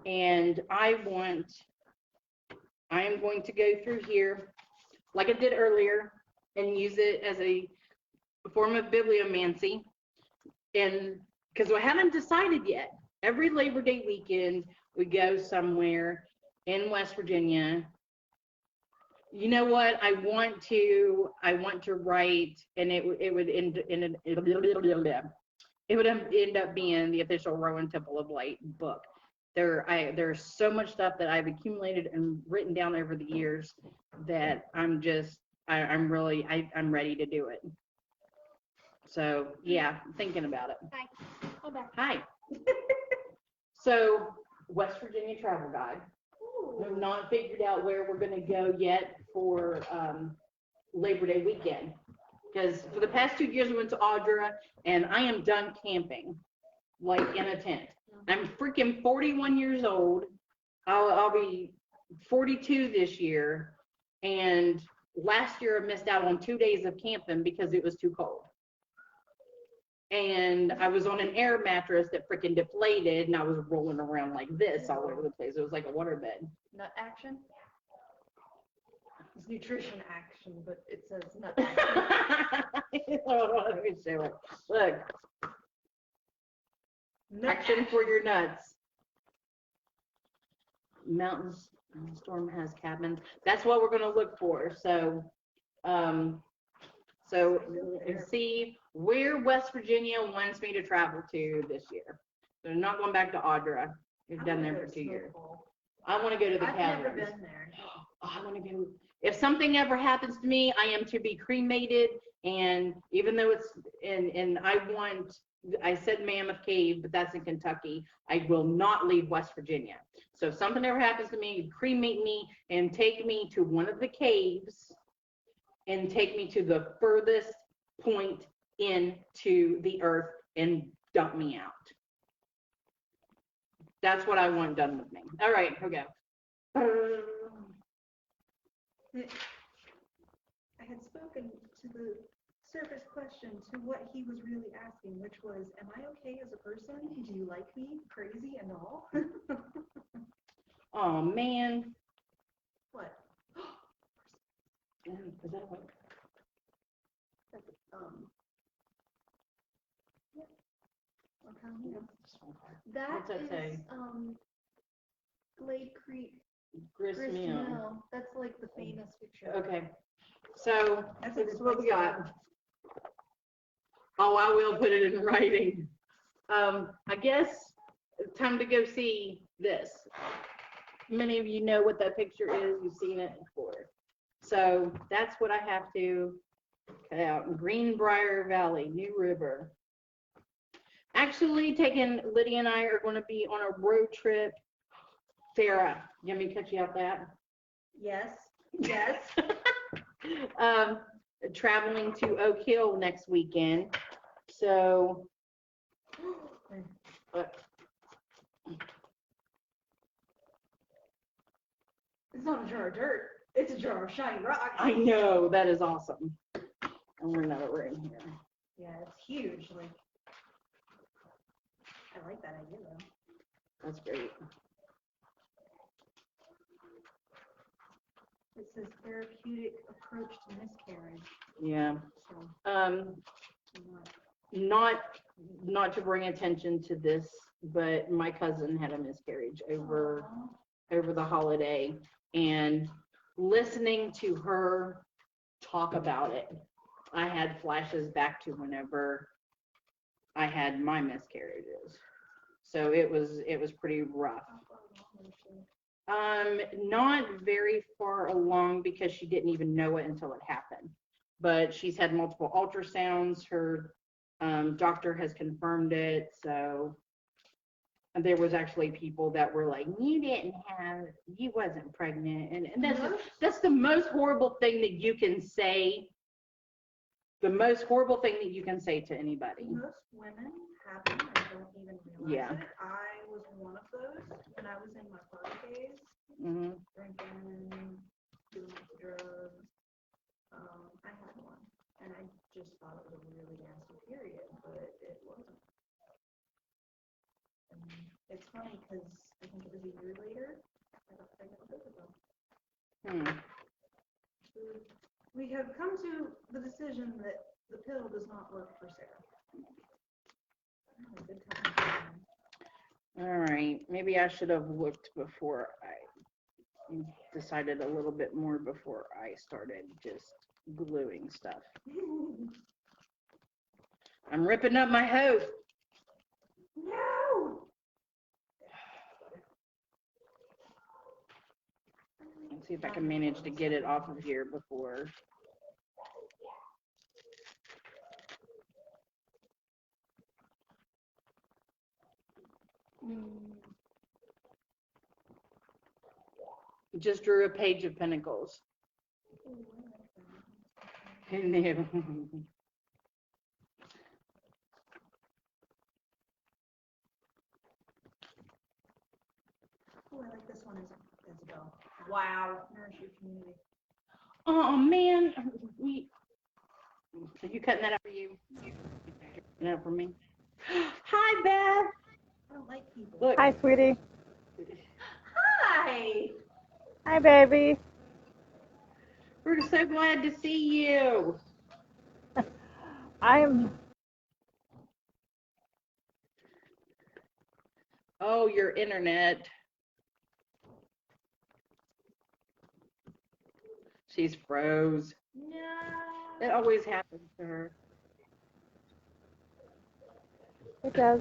And I am going to go through here like I did earlier and use it as a form of bibliomancy. And because I haven't decided yet, every Labor Day weekend we go somewhere in West Virginia. You know what? I want to write, and it would end up being the official Rowan Temple of Light book. There's so much stuff that I've accumulated and written down over the years that I'm ready to do it. So yeah, I'm thinking about it. Hi. Hi, Beth. Hi. So West Virginia travel guide. We've not figured out where we're going to go yet for Labor Day weekend, because for the past 2 years we went to Audra, and I am done camping, like in a tent. I'm freaking 41 years old. I'll be 42 this year, and last year I missed out on 2 days of camping because it was too cold. And I was on an air mattress that freaking deflated, and I was rolling around like this all over the place. It was like a waterbed. Nut action? It's nutrition action, but it says nut action. Let me show it. Look. Action for your nuts. Mountains storm has cabins. That's what we're gonna look for. So, see where West Virginia wants me to travel to this year. So I'm not going back to Audra. We've done there for 2 years. I want to go to the I've cabins. never been there. Oh, I want to go. If something ever happens to me, I am to be cremated. And even though it's I said Mammoth Cave, but that's in Kentucky. I will not leave West Virginia. So if something ever happens to me, cremate me and take me to one of the caves and take me to the furthest point into the earth and dump me out. That's what I want done with me. All right, okay. I had spoken to the surface question to what he was really asking, which was, am I okay as a person? Do you like me, crazy and all? Oh, man. What? Is that what? Yeah. Okay, yeah. What's that is, say? Glade Creek Grist Grist Mill. Mill. That's like the famous picture. Okay. So That's a this is good what we place to got. go. Oh, I will put it in writing. I guess it's time to go see this. Many of you know what that picture is. You've seen it before. So that's what I have to cut out. Greenbrier Valley, New River. Actually, Lydia and I are going to be on a road trip. Sarah, you want me to cut you out that? Yes. Yes. Traveling to Oak Hill next weekend. So, It's not a jar of dirt. It's a jar of shiny rock. I know, that is awesome. And we're another room here. Yeah, it's huge. Like, I like that idea though. That's great. It says therapeutic approach to miscarriage. Yeah. So, Not to bring attention to this, but my cousin had a miscarriage over the holiday, and listening to her talk about it, I had flashes back to whenever I had my miscarriages. So it was pretty rough. Not very far along because she didn't even know it until it happened. But she's had multiple ultrasounds. Her doctor has confirmed it. So and there was actually people that were like, you wasn't pregnant. And that's the most horrible thing that you can say. The most horrible thing that you can say to anybody. Most women have them and don't even realize it. I was one of those when I was in my party days, drinking, doing drugs. I had one, and I just thought it was a really nasty period, but it wasn't. And it's funny because I think it was a year later I got pregnant with both of them. We have come to the decision that the pill does not work for Sarah. Good time. All right, maybe I should have looked before I decided a little bit more before I started just gluing stuff. I'm ripping up my hoe. No! Let's see if I can manage to get it off of here before. Just drew a page of pentacles. Who knew? Oh, I like this one as well. Wow, nourish your community. Oh man, are you cutting that out for you? No, for me. Hi, Beth. I don't like people. Look. Hi, sweetie. Hi. Hi, baby. We're so glad to see you. I'm Oh, your internet. She's froze. No. It always happens to her. It does.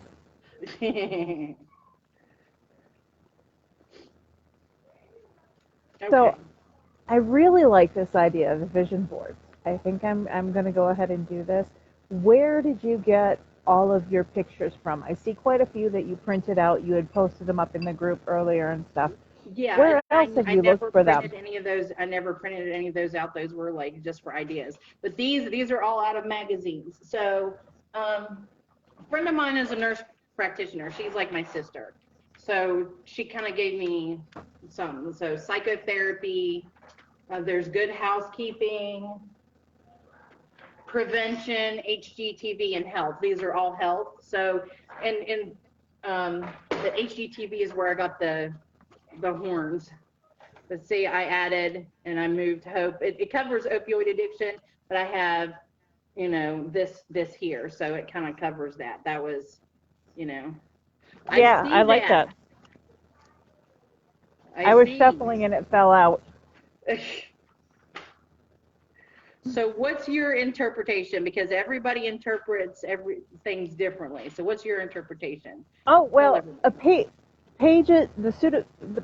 Okay. So I really like this idea of the vision boards. I think I'm going to go ahead and do this. Where did you get all of your pictures from? I see quite a few that you printed out. You had posted them up in the group earlier and stuff. Yeah, Where else have I you looked never for them? printed any of those. I never printed any of those out. Those were like just for ideas. But these are all out of magazines. So, a friend of mine is a nurse practitioner. She's like my sister. So she kind of gave me some. So psychotherapy. There's good housekeeping, prevention, HGTV, and health. These are all health. So, and the HGTV is where I got the horns. But see, I added and I moved hope. It covers opioid addiction, but I have, this here, so it kind of covers that. That was, I Yeah, I see like that. that. I I was see. shuffling and it fell out. So what's your interpretation? Because everybody interprets things differently. So what's your interpretation? Oh, Tell well, everybody. the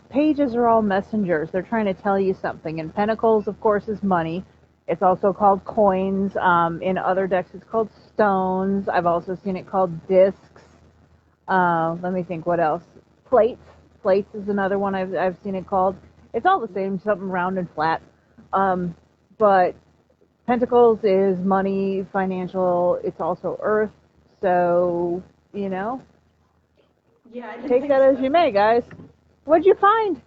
pages are all messengers. They're trying to tell you something. And pentacles, of course, is money. It's also called coins. In other decks, it's called stones. I've also seen it called discs. Let me think, what else? Plates. Plates is another one I've seen it called. It's all the same, something round and flat. But pentacles is money, financial. It's also earth. So, you know, Yeah, I didn't take think that as so. you may, guys. What'd you find?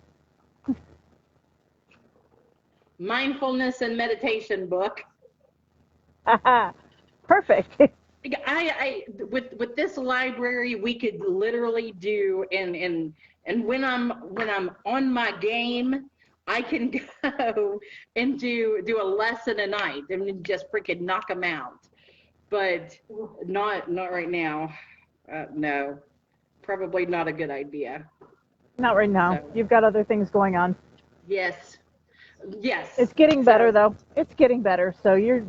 Mindfulness and meditation book. Perfect. With this library, we could literally do and when I'm on my game, I can go and do a lesson a night and just freaking knock them out. But not right now. No, probably not a good idea. Not right now. So You've got other things going on. yes, yes. It's getting better So though. It's getting better. So you're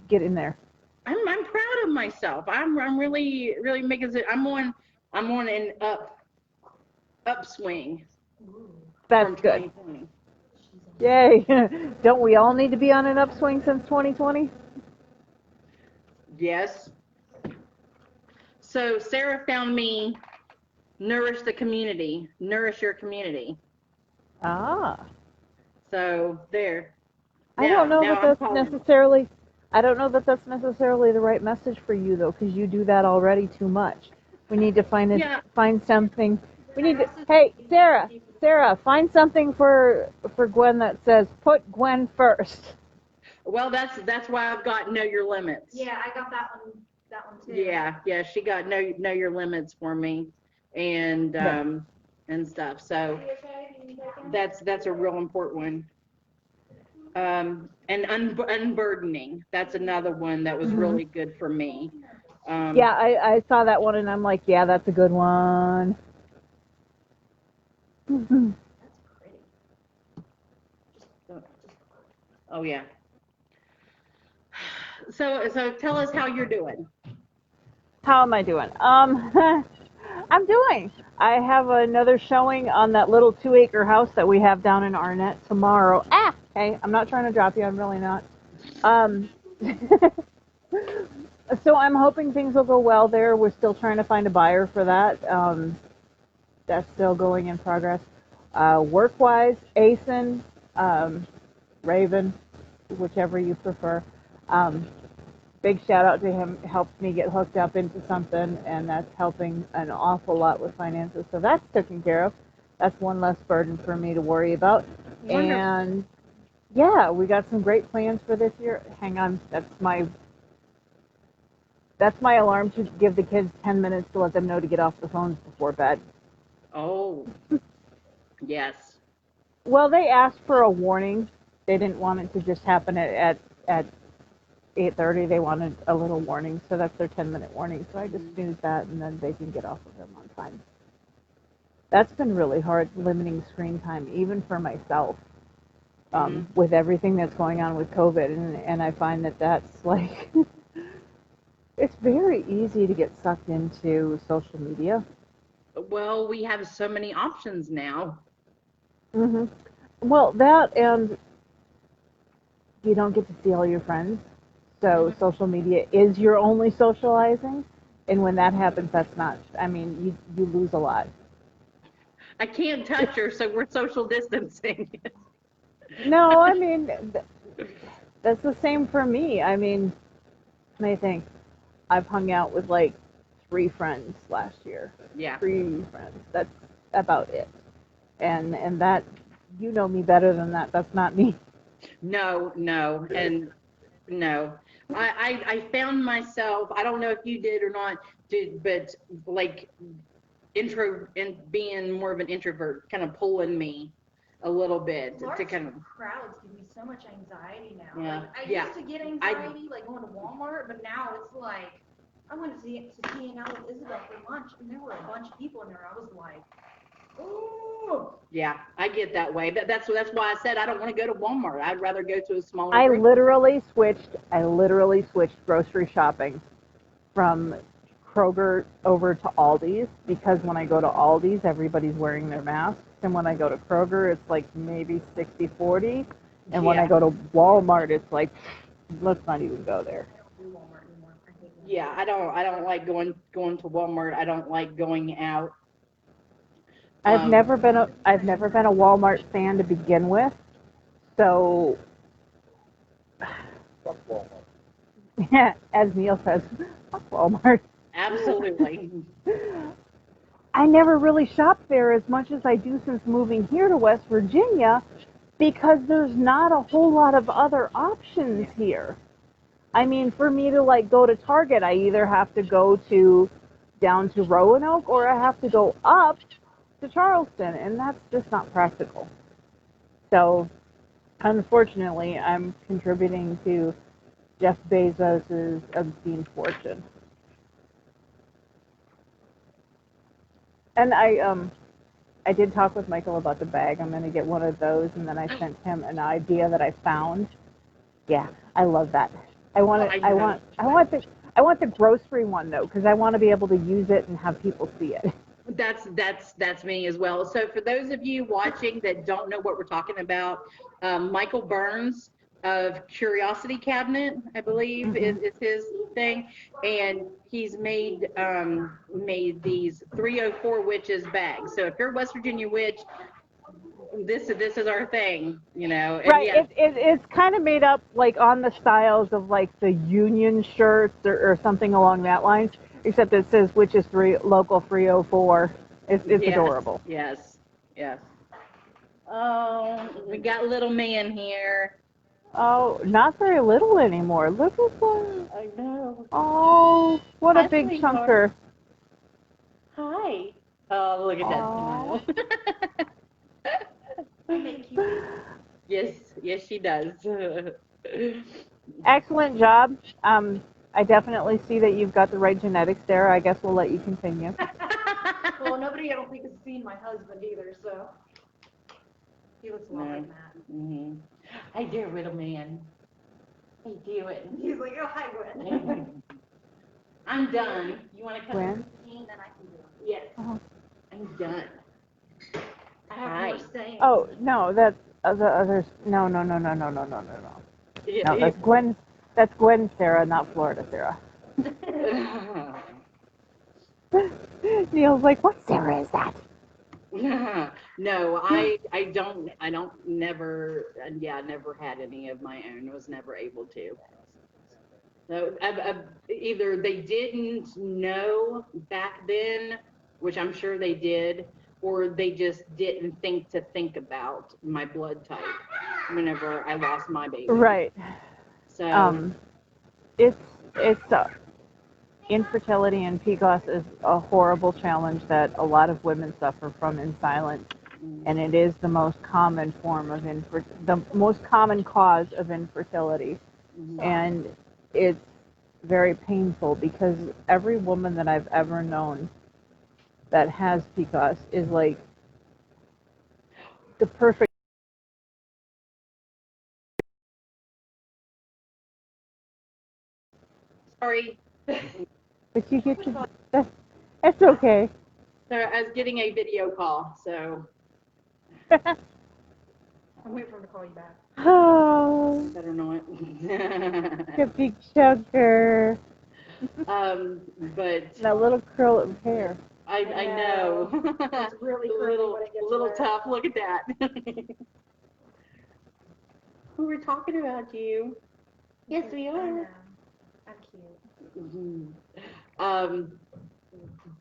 getting there. I'm proud of myself. I'm really making it. I'm on an upswing That's from good. 2020. Yay. Don't we all need to be on an upswing since 2020? Yes. So Sarah found me nourish the community, nourish your community. Ah. So there. I don't know Now that I'm that's calling. necessarily I don't know that that's necessarily the right message for you though, because you do that already too much. We need to Yeah. find something. We I need to. also Hey, think Sarah, people- Sarah, find something for Gwen that says put Gwen first. Well, that's why I've got know your limits. Yeah, I got that one too. Yeah. She got know your limits for me, and Yeah. and stuff. So that's a real important one. And unburdening. That's another one that was Hmm. really good for me. Yeah, I saw that one and I'm like, yeah, that's a good one. Oh yeah. So tell us how you're doing. How am I doing? I'm doing. I have another showing on that little 2-acre house that we have down in Arnett tomorrow. Hey, I'm not trying to drop you. I'm really not. Um, so I'm hoping things will go well there. We're still trying to find a buyer for that. That's still going in progress. Work-wise, Asen, Raven, whichever you prefer. Um, Big shout out to him. Helped me get hooked up into something, and that's helping an awful lot with finances. So that's taken care of. That's one less burden for me to worry about. Wonderful. And yeah, we got some great plans for this year. Hang on, that's my alarm to give the kids 10 minutes to let them know to get off the phones before bed. Oh yes. Well, they asked for a warning. They didn't want it to just happen at 8:30. They wanted a little warning, so that's their 10-minute warning. So I just snooze that, and then they can get off of them on time. That's been really hard limiting screen time, even for myself, Hmm. with everything that's going on with COVID. And I find that that's like, it's very easy to get sucked into social media. Well, we have so many options now. Hmm. Well, that and you don't get to see all your friends. So Hmm. social media is your only socializing. And when that happens, that's not, I mean, you lose a lot. I can't touch her, so we're social distancing. No, I mean, that's the same for me. I mean, I think I've hung out with like 3 friends last year. Yeah. 3 friends. That's about it. And that, you know me better than that. That's not me. No, no, and no. I found myself, I don't know if you did or not, but like intro and being more of an introvert, kind of pulling me a little bit to Large kind of, crowds give me so much anxiety now. yeah, Like I yeah. used to get I anxiety like going to Walmart, but now it's like I went to see and out with Isabel for lunch, and there were a bunch of people in there. I was like, oh, Yeah, I get that way. That's why I said I don't want to go to Walmart. I'd rather go to a smaller I grocery. literally switched. I literally switched grocery shopping from Kroger over to Aldi's because when I go to Aldi's, everybody's wearing their masks. And when I go to Kroger, it's like maybe 60-40. And when I Yeah. go to Walmart, it's like, let's not even go there. I don't do Walmart anymore. I hate Yeah, Walmart. I don't like going to Walmart. I don't like going out. I've Um, never been a Walmart fan to begin with. So, as Neil says, fuck Walmart. Absolutely. I never really shopped there as much as I do since moving here to West Virginia because there's not a whole lot of other options here. I mean, for me to like go to Target, I either have to go to down to Roanoke or I have to go up to Charleston, and that's just not practical. So, unfortunately, I'm contributing to Jeff Bezos's obscene fortune. And I did talk with Michael about the bag. I'm going to get one of those, and then I sent him an idea that I found. Yeah, I love that. I want it. I know. I want the grocery one though, because I want to be able to use it and have people see it. That's me as well. So for those of you watching that don't know what we're talking about, Michael Burns of Curiosity Cabinet, I believe, Hmm. is his thing, and he's made these 304 witches bags. So if you're a West Virginia witch, this is our thing, and Right. yes, It's kind of made up like on the styles of like the Union shirts or something along that lines, except it says which is three local 304. It's yes, adorable. yes, yes. Oh, we got little man here. Oh, not very little anymore. Look at that. I know. Oh, what a Hi, big sweetheart. chunker. Hi. Oh, look at that Oh. smile. I make cute babies. Yes, yes, she does. Excellent job. I definitely see that you've got the right genetics there. I guess we'll let you continue. Well, nobody I don't think has seen my husband either, so he looks a lot No. like Matt. Hmm. Hi there, little man. How you doing? He's like, oh hi Gwen. I'm done. You want to cut Gwen? the And then I can do it. Yes, Oh, I'm done. I have Hi. more sayings. oh no, that's the others. No, no, no, no, no, no, no, no, no. No, Yeah. that's Gwen. That's Gwen, Sarah, not Florida, Sarah. Neil's like, what Sarah is that? No, I don't never, yeah, never had any of my own. Was never able to. So either they didn't know back then, which I'm sure they did, or they just didn't think about my blood type whenever I lost my baby. Right. So, Um, it's it's infertility and PCOS is a horrible challenge that a lot of women suffer from in silence, mm, and it is the most common form of the most common cause of infertility, mhm, and it's very painful because every woman that I've ever known that has PCOS is like the perfect. Sorry. But you get to. That's okay. So I was getting a video call, so I'm waiting for him to call you back. Oh, better not. a big sugar. But That little curl of hair. I know. It's really a curly little, when it gets little wet. tough. Look at that. We were talking about you. Yes, we I are. know. I'm cute. Mhm. Um,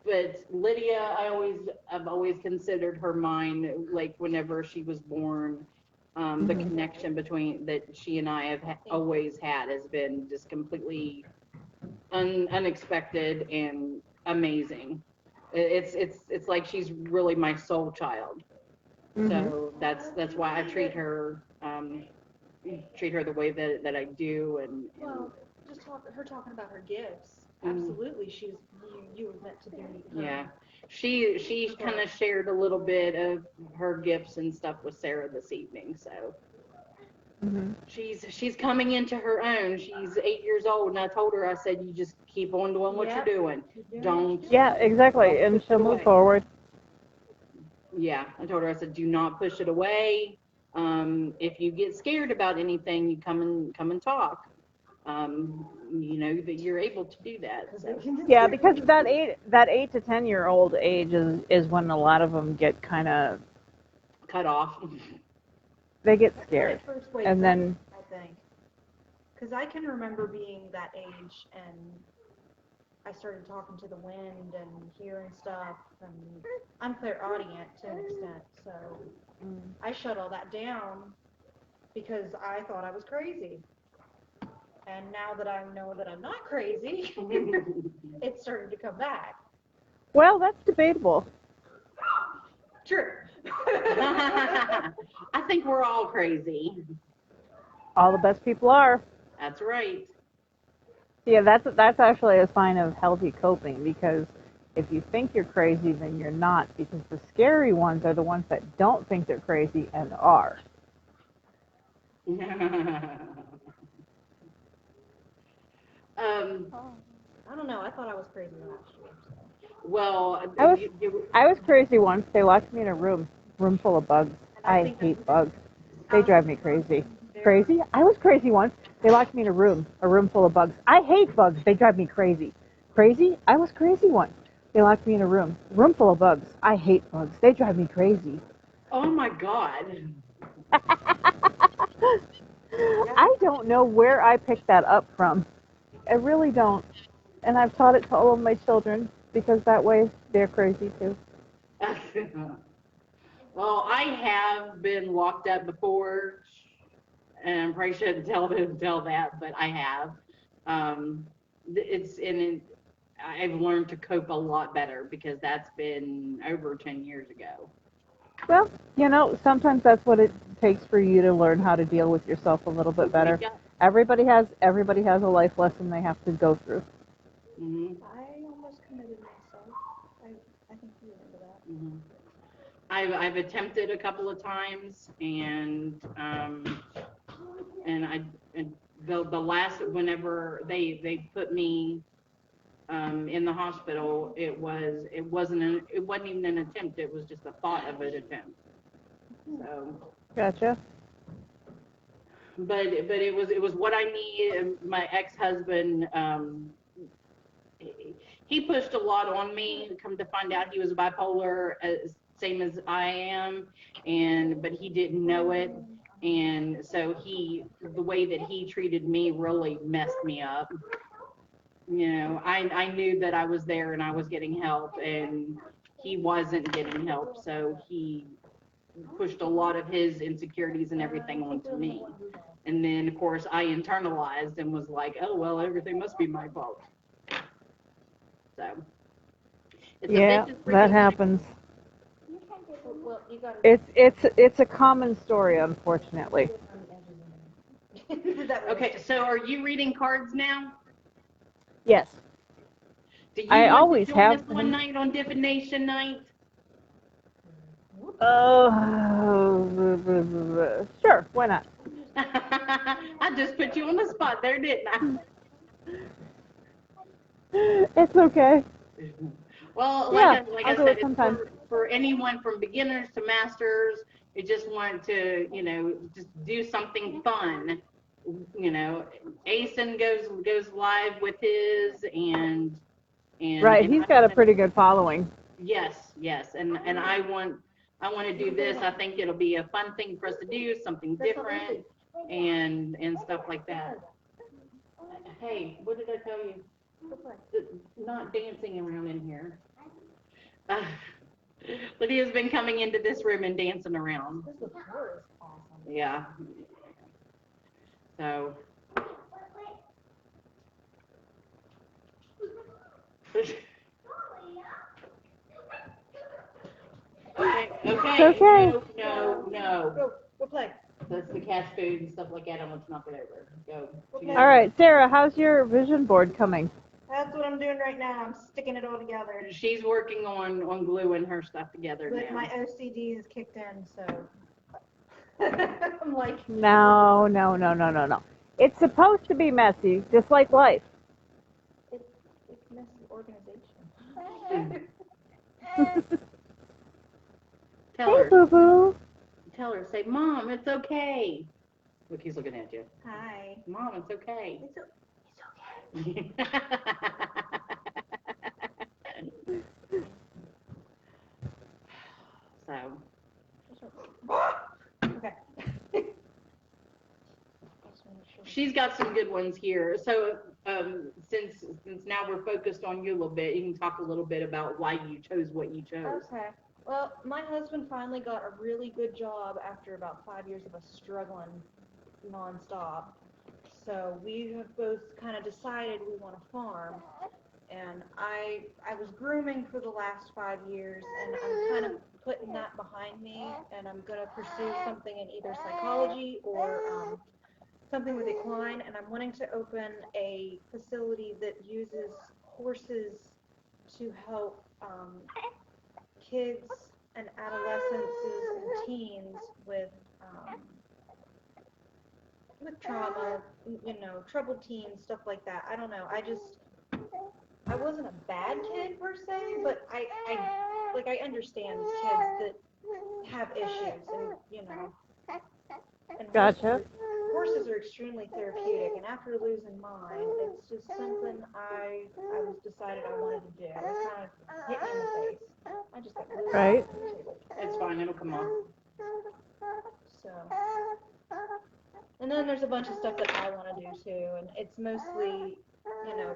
but Lydia, I've always considered her mine. Like whenever she was born, the Mhm. connection between that she and I have always had has been just completely unexpected and amazing. It's like she's really my soul child. Mhm. So that's why I treat her the way that I do, and Well, just her talking about her gifts. Mhm. Absolutely, you were meant to be her. yeah, she kind of shared a little bit of her gifts and stuff with Sarah this evening. So Mhm. she's coming into her own. She's 8 years old, and I told her, I said, you just keep on doing what you're Yep. doing. Keep doing Don't what you're Yeah, exactly. And push it she'll move away. forward. Yeah, I told her, I said, do not push it away. If you get scared about anything, you come and talk. You know that you're able to do that. So Yeah, because that 8 to 10 year old age is when a lot of them get kind of cut off. they get When scared, it first wakes and up, then I think. Because I can remember being that age and I started talking to the wind and hearing stuff, and I'm clairaudient to an extent, so I shut all that down because I thought I was crazy. And now that I know that I'm not crazy, it's starting to come back. well, that's debatable. True. I think we're all crazy. All the best people are. That's right. Yeah, that's actually a sign of healthy coping because if you think you're crazy, then you're not because the scary ones are the ones that don't think they're crazy and are. um, I don't know. I thought I was crazy last year. well, I was I was crazy once. They locked me in a room full of bugs. And I I think hate bugs. I They was drive me crazy. there. Crazy? I was crazy once. They locked me in a room full of bugs. I hate bugs. They drive me crazy. Crazy? I was crazy once. They locked me in a room full of bugs. I hate bugs. They drive me crazy. oh my God. I don't know where I picked that up from. I really don't. And I've taught it to all of my children because that way they're crazy too. Well, I have been locked up before, and I probably shouldn't tell that, but I have. It's and it, I've learned to cope a lot better because that's been over 10 years ago. Well, sometimes that's what it takes for you to learn how to deal with yourself a little bit better. Yeah. Everybody has a life lesson they have to go through. hmm I almost committed myself. I think you remember that. hmm I've attempted a couple of times, and the last whenever they put me in the hospital, it wasn't even an attempt. It was just a thought of an attempt. So, Gotcha. but it was what I needed. My ex-husband, he pushed a lot on me. Come to find out, he was bipolar, same as I am, but he didn't know it. And so the way that he treated me really messed me up. I knew that I was there and I was getting help, and he wasn't getting help. So he pushed a lot of his insecurities and everything onto me. And then, of course, I internalized and was like, oh, well, everything must be my fault. So it's a Yeah, vicious that freaking happens. Well, you got It's a common story, unfortunately. to. Okay, so are you reading cards now? Yes. Do you I want always to join have us one been. night on divination night? Sure, why not? I just put you on the spot there, didn't I? It's okay. Well, Yeah, like I'll I do said, it it's sometime. for anyone from beginners to masters. You just want to, just do something fun. Asen goes live with his Right, and he's got a pretty good following. yes, and I want to do this. I think it'll be a fun thing for us to do, something different, and stuff like that. Hey, what did I tell you? Not dancing around in here. Uh, Lydia's been coming into this room and dancing around. This floor is awesome. Yeah. So. Okay. Okay. No. Go play. That's the cat's food and stuff like that. I want to knock it over. Go. Okay. All right, Sarah, how's your vision board coming? That's what I'm doing right now. I'm sticking it all together. She's working on gluing her stuff together But now. my OCD is kicked in, so I'm like, No. It's supposed to be messy, just like life. it's messy organization. Tell Hey, her. boo-boo. Tell her. Say, Mom, it's okay. Look, he's looking at you. Hi. Mom, it's okay. It's okay. So. Okay. She's got some good ones here. So since now we're focused on you a little bit, you can talk a little bit about why you chose what you chose. Okay. Well, my husband finally got a really good job after about 5 years of us struggling nonstop. So we have both kind of decided we want to farm. And I was grooming for the last 5 years, and I'm kind of putting that behind me, and I'm going to pursue something in either psychology or something with equine, and I'm wanting to open a facility that uses horses to help kids and adolescents and teens with trauma, troubled teens, stuff like that. I don't know. I wasn't a bad kid per se, but I understand kids that have issues, and Gotcha. horses are extremely therapeutic, and after losing mine, it's just something I was decided I wanted to do. It kind of hit me in the face. I just got glued Right. to the table. It's fine, it'll come off. So, and then there's a bunch of stuff that I want to do too, and it's mostly,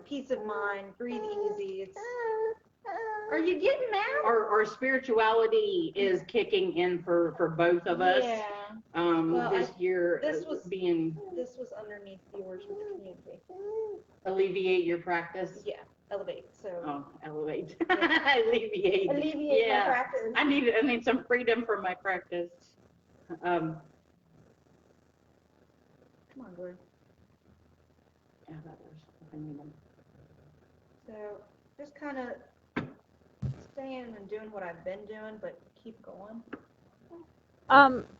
peace of mind, breathe easy. Are you getting mad? Our spirituality is kicking in for both of us. Yeah. This year this was underneath yours with the community. alleviate your practice. Yeah, elevate. So. Oh, elevate. Yeah. Alleviate. Alleviate my practice. I need some freedom for my practice. Come on, Gordon. Yeah, that was, I need them. So just kind of staying and doing what I've been doing, but keep going.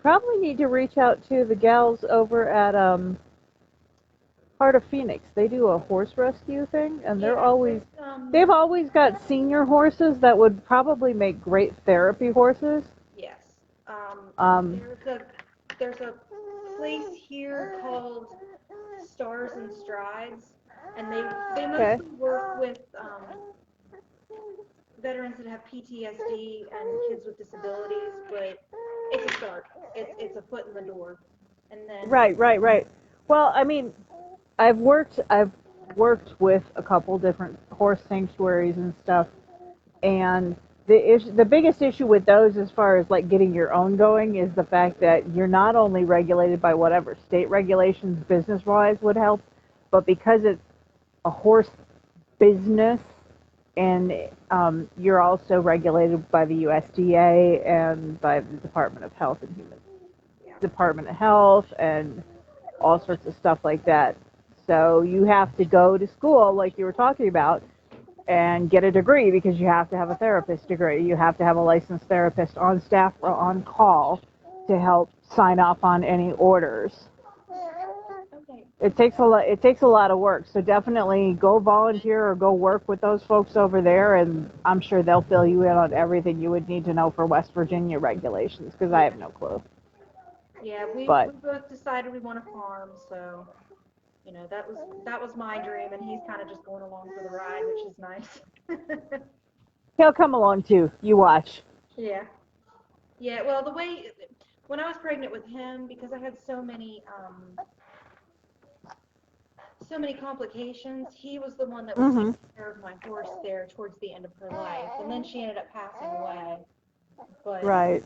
Probably need to reach out to the gals over at Heart of Phoenix. They do a horse rescue thing, and they've always got senior horses that would probably make great therapy horses. Yes. Um, There's a place here called Stars and Strides, and they mostly work with veterans that have PTSD and kids with disabilities, but it's a start. It's a foot in the door, and then Right. Well, I mean, I've worked with a couple different horse sanctuaries and stuff, and the biggest issue with those, as far as like getting your own going, is the fact that you're not only regulated by whatever state regulations business-wise would help, but because it's a horse business, and you're also regulated by the USDA and by the Department of Health and all sorts of stuff like that. So you have to go to school, like you were talking about, and get a degree, because you have to have a therapist degree. You have to have a licensed therapist on staff or on call to help sign off on any orders. Okay. It takes a lot. It takes a lot of work. So definitely go volunteer or go work with those folks over there, and I'm sure they'll fill you in on everything you would need to know for West Virginia regulations, because I have no clue. Yeah, we But both decided we want a farm, so you know that was my dream, and he's kind of just going along for the ride, which is nice. he'll come along too. You watch. Yeah. Yeah, well, the way when I was pregnant with him, because I had so many complications, he was the one that was taking care of my horse there towards the end of her life, and then she ended up passing away. But Right.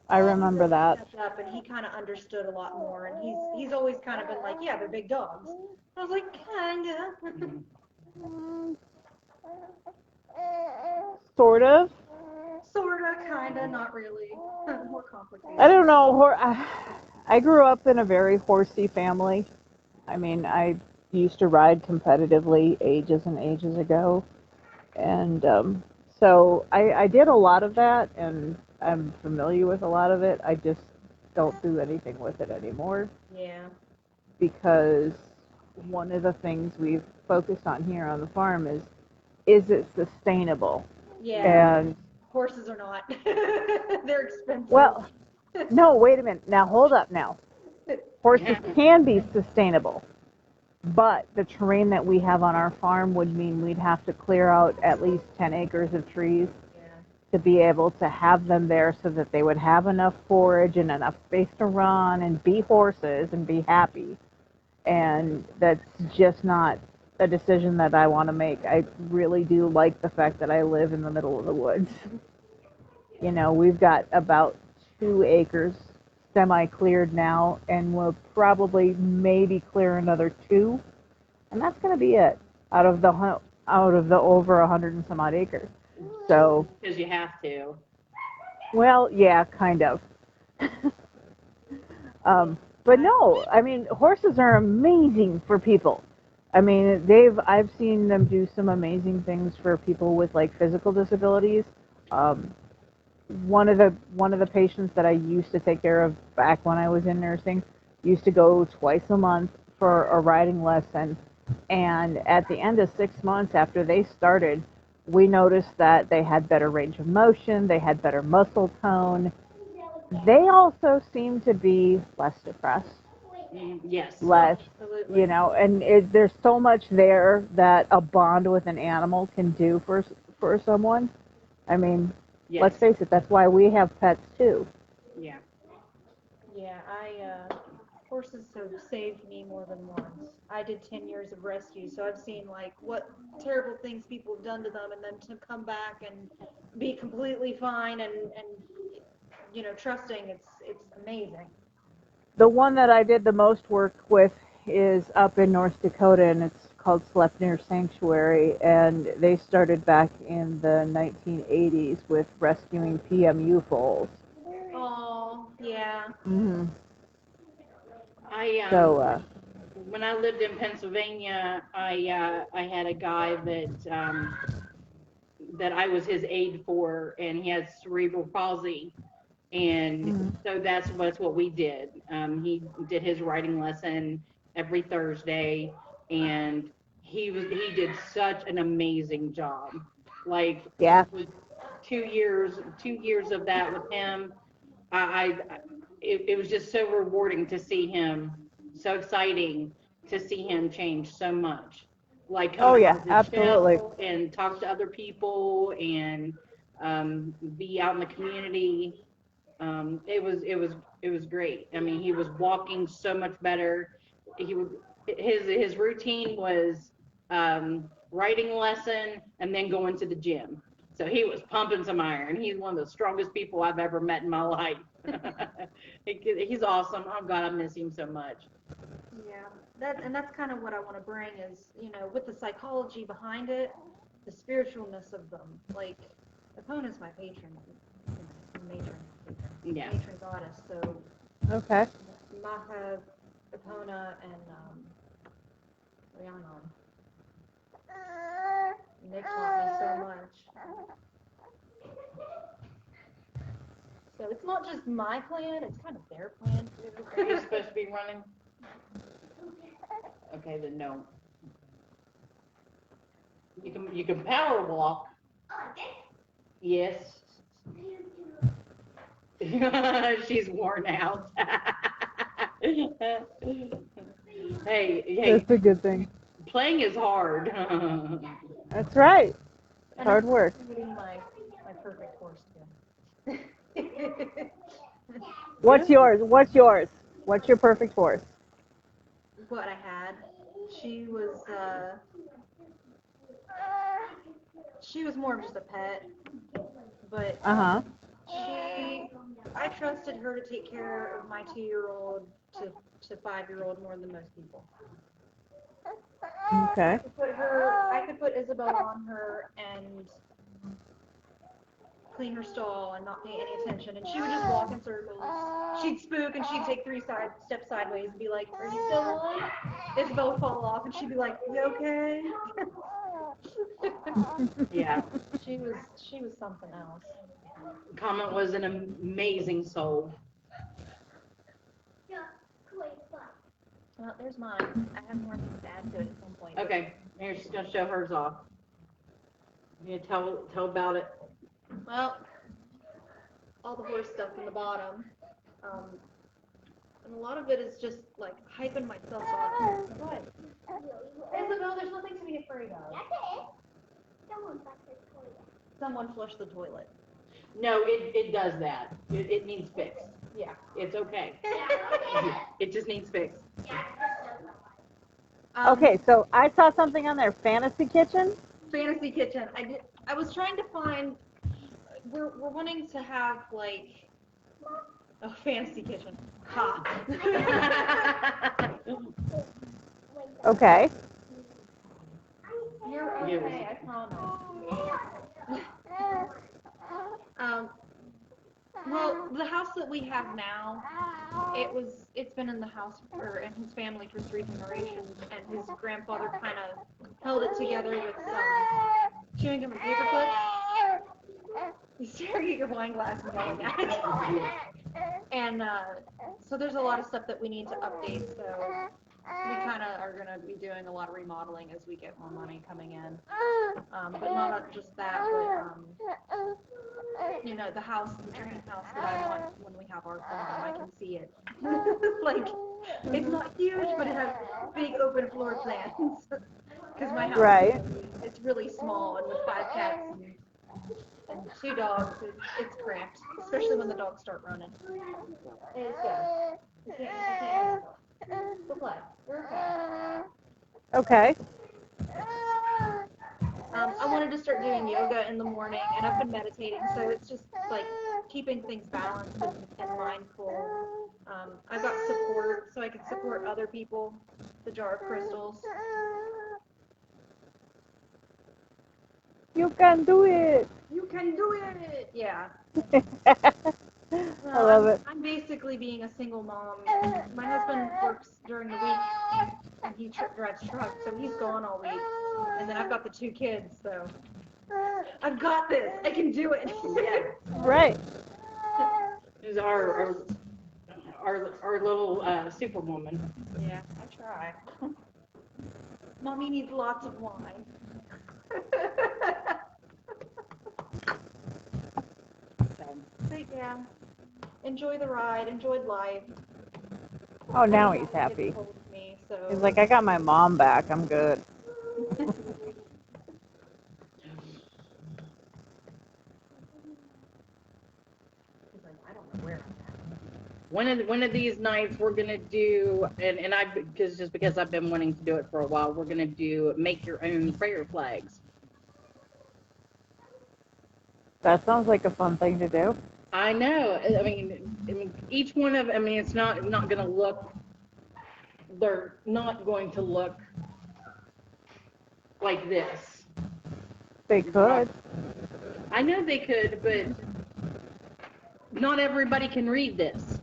I he remember really that. stepped up, and he kind of understood a lot more, and he's always kind of been like, yeah, they're big dogs. I was like, kinda. Sort of. Sorta, kinda, not really. More I complicated. don't know. I grew up in a very horsey family. I mean, I used to ride competitively ages and ages ago. And so I did a lot of that, and I'm familiar with a lot of it. I just don't do anything with it anymore, Yeah. because one of the things we've focused on here on the farm is it sustainable? Yeah. And Horses are not. They're expensive. well, no, wait a minute. Now hold up now. Horses can be sustainable, but the terrain that we have on our farm would mean we'd have to clear out at least 10 acres of trees Yeah. to be able to have them there, so that they would have enough forage and enough space to run and be horses and be happy. And that's just not a decision that I want to make. I really do like the fact that I live in the middle of the woods. You know, we've got about 2 acres semi-cleared now, and we'll probably maybe clear another 2, and that's going to be it out of the over 100 and some odd acres. So, Because you have to. well, yeah, kind of. But no, I mean, horses are amazing for people. I mean, I've seen them do some amazing things for people with like physical disabilities. Um, one of the patients that I used to take care of back when I was in nursing used to go twice a month for a riding lesson, and at the end of 6 months after they started, we noticed that they had better range of motion, they had better muscle tone. They also seem to be less depressed, Yes. less, Absolutely. and there's so much there that a bond with an animal can do for someone. I mean, let's Yes. face it, that's why we have pets too. Yeah. Yeah, horses have saved me more than once. I did 10 years of rescue, so I've seen like what terrible things people have done to them, and then to come back and be completely fine and trusting. It's amazing. The one that I did the most work with is up in North Dakota, and it's called Sleipnir Sanctuary, and they started back in the 1980s with rescuing PMU foals. Oh, yeah. hmm I So, when I lived in Pennsylvania, I had a guy that I was his aide for, and he had cerebral palsy, and mhm. so that's what we did. He did his writing lesson every Thursday, and he did such an amazing job. Like Yeah. with 2 years of that with him, it was just so rewarding to see him, so exciting to see him change so much. Like come Oh out yeah, of the absolutely. shell and talk to other people and be out in the community. It was great. I mean, he was walking so much better. He would his routine was writing lesson and then going to the gym. So he was pumping some iron. He's one of the strongest people I've ever met in my life. He's awesome. Oh God, I miss him so much. Yeah, that's kind of what I want to bring is, with the psychology behind it, the spiritualness of them. Like, Epona's my patron, Yeah. matron goddess. So Okay. Maha, Epona, and Rhiannon. and they've taught me so much. So it's not just my plan, it's kind of their plan too. Are you supposed to be running? Okay, then no. You can power walk. Yes. She's worn out. Hey, That's a good thing. playing is hard. That's right. And Hard I'm work. getting my perfect horse too. What's yours? What's yours? What's your perfect horse? What I had, she was more of just a pet, but Uh-huh. I trusted her to take care of my 2-year-old to 5-year-old more than most people. Okay. I could put Isabel on her and clean her stall and not pay any attention, and she would just walk in circles. She'd spook and she'd take 3 steps sideways and be like, "Are you still on?" Isabel would fall off and she'd be like, "You okay?" Yeah. She was something else. Comet was an amazing soul. Well, there's mine. I have more things to add to it at some point. Okay, here she's gonna show hers off. You tell about it. Well, all the horse stuff in the bottom. And a lot of it is just like hyping myself up. What? Isabel, there's nothing to be afraid of. Someone flushed the toilet. No, it does that. It needs fixed. Yeah. It's okay. It just needs fixed. Okay, so I saw something on there, Fantasy Kitchen. Fantasy kitchen. I was trying to find. We're wanting to have like a fantasy kitchen. Ha. Okay. You're okay. I promise. Well, the house that we have now, it's been in the house in his family for 3 generations, and his grandfather kind of held it together with some chewing gum and paper clips. He's staring at your wine glass and yelling at it. And so there's a lot of stuff that we need to update. So we kind of are going to be doing a lot of remodeling as we get more money coming in. But not just that, but the house, the dream house that I want when we have our farm, I can see it. Like, it's not huge, but it has big open floor plans. Because my house, Right. it's really small, and with 5 cats and 2 dogs, it's cramped, especially when the dogs start running. Hey, let's go. You can't. Go play. You're okay. Okay. I wanted to start doing yoga in the morning, and I've been meditating, so it's just like keeping things balanced and mindful. I've got support, so I can support other people. The jar of crystals. You can do it. You can do it. Yeah. I love it. I'm basically being a single mom. My husband works during the week, and he drives truck, so he's gone all week. And then I've got the 2 kids, so I've got this. I can do it. Right. This is our little superwoman. Yeah, I try. Mommy needs lots of wine. But yeah, enjoy the ride, enjoyed life. Oh, now he's happy. Gets cold with me, so. He's like, I got my mom back. I'm good. He's like, I don't know where I'm at. One of these nights we're gonna do, and I because I've been wanting to do it for a while. We're gonna do make your own prayer flags. That sounds like a fun thing to do. I know. I mean, each one of. I mean, it's not gonna look. They're not going to look like this. They could. I know they could, but not everybody can read this.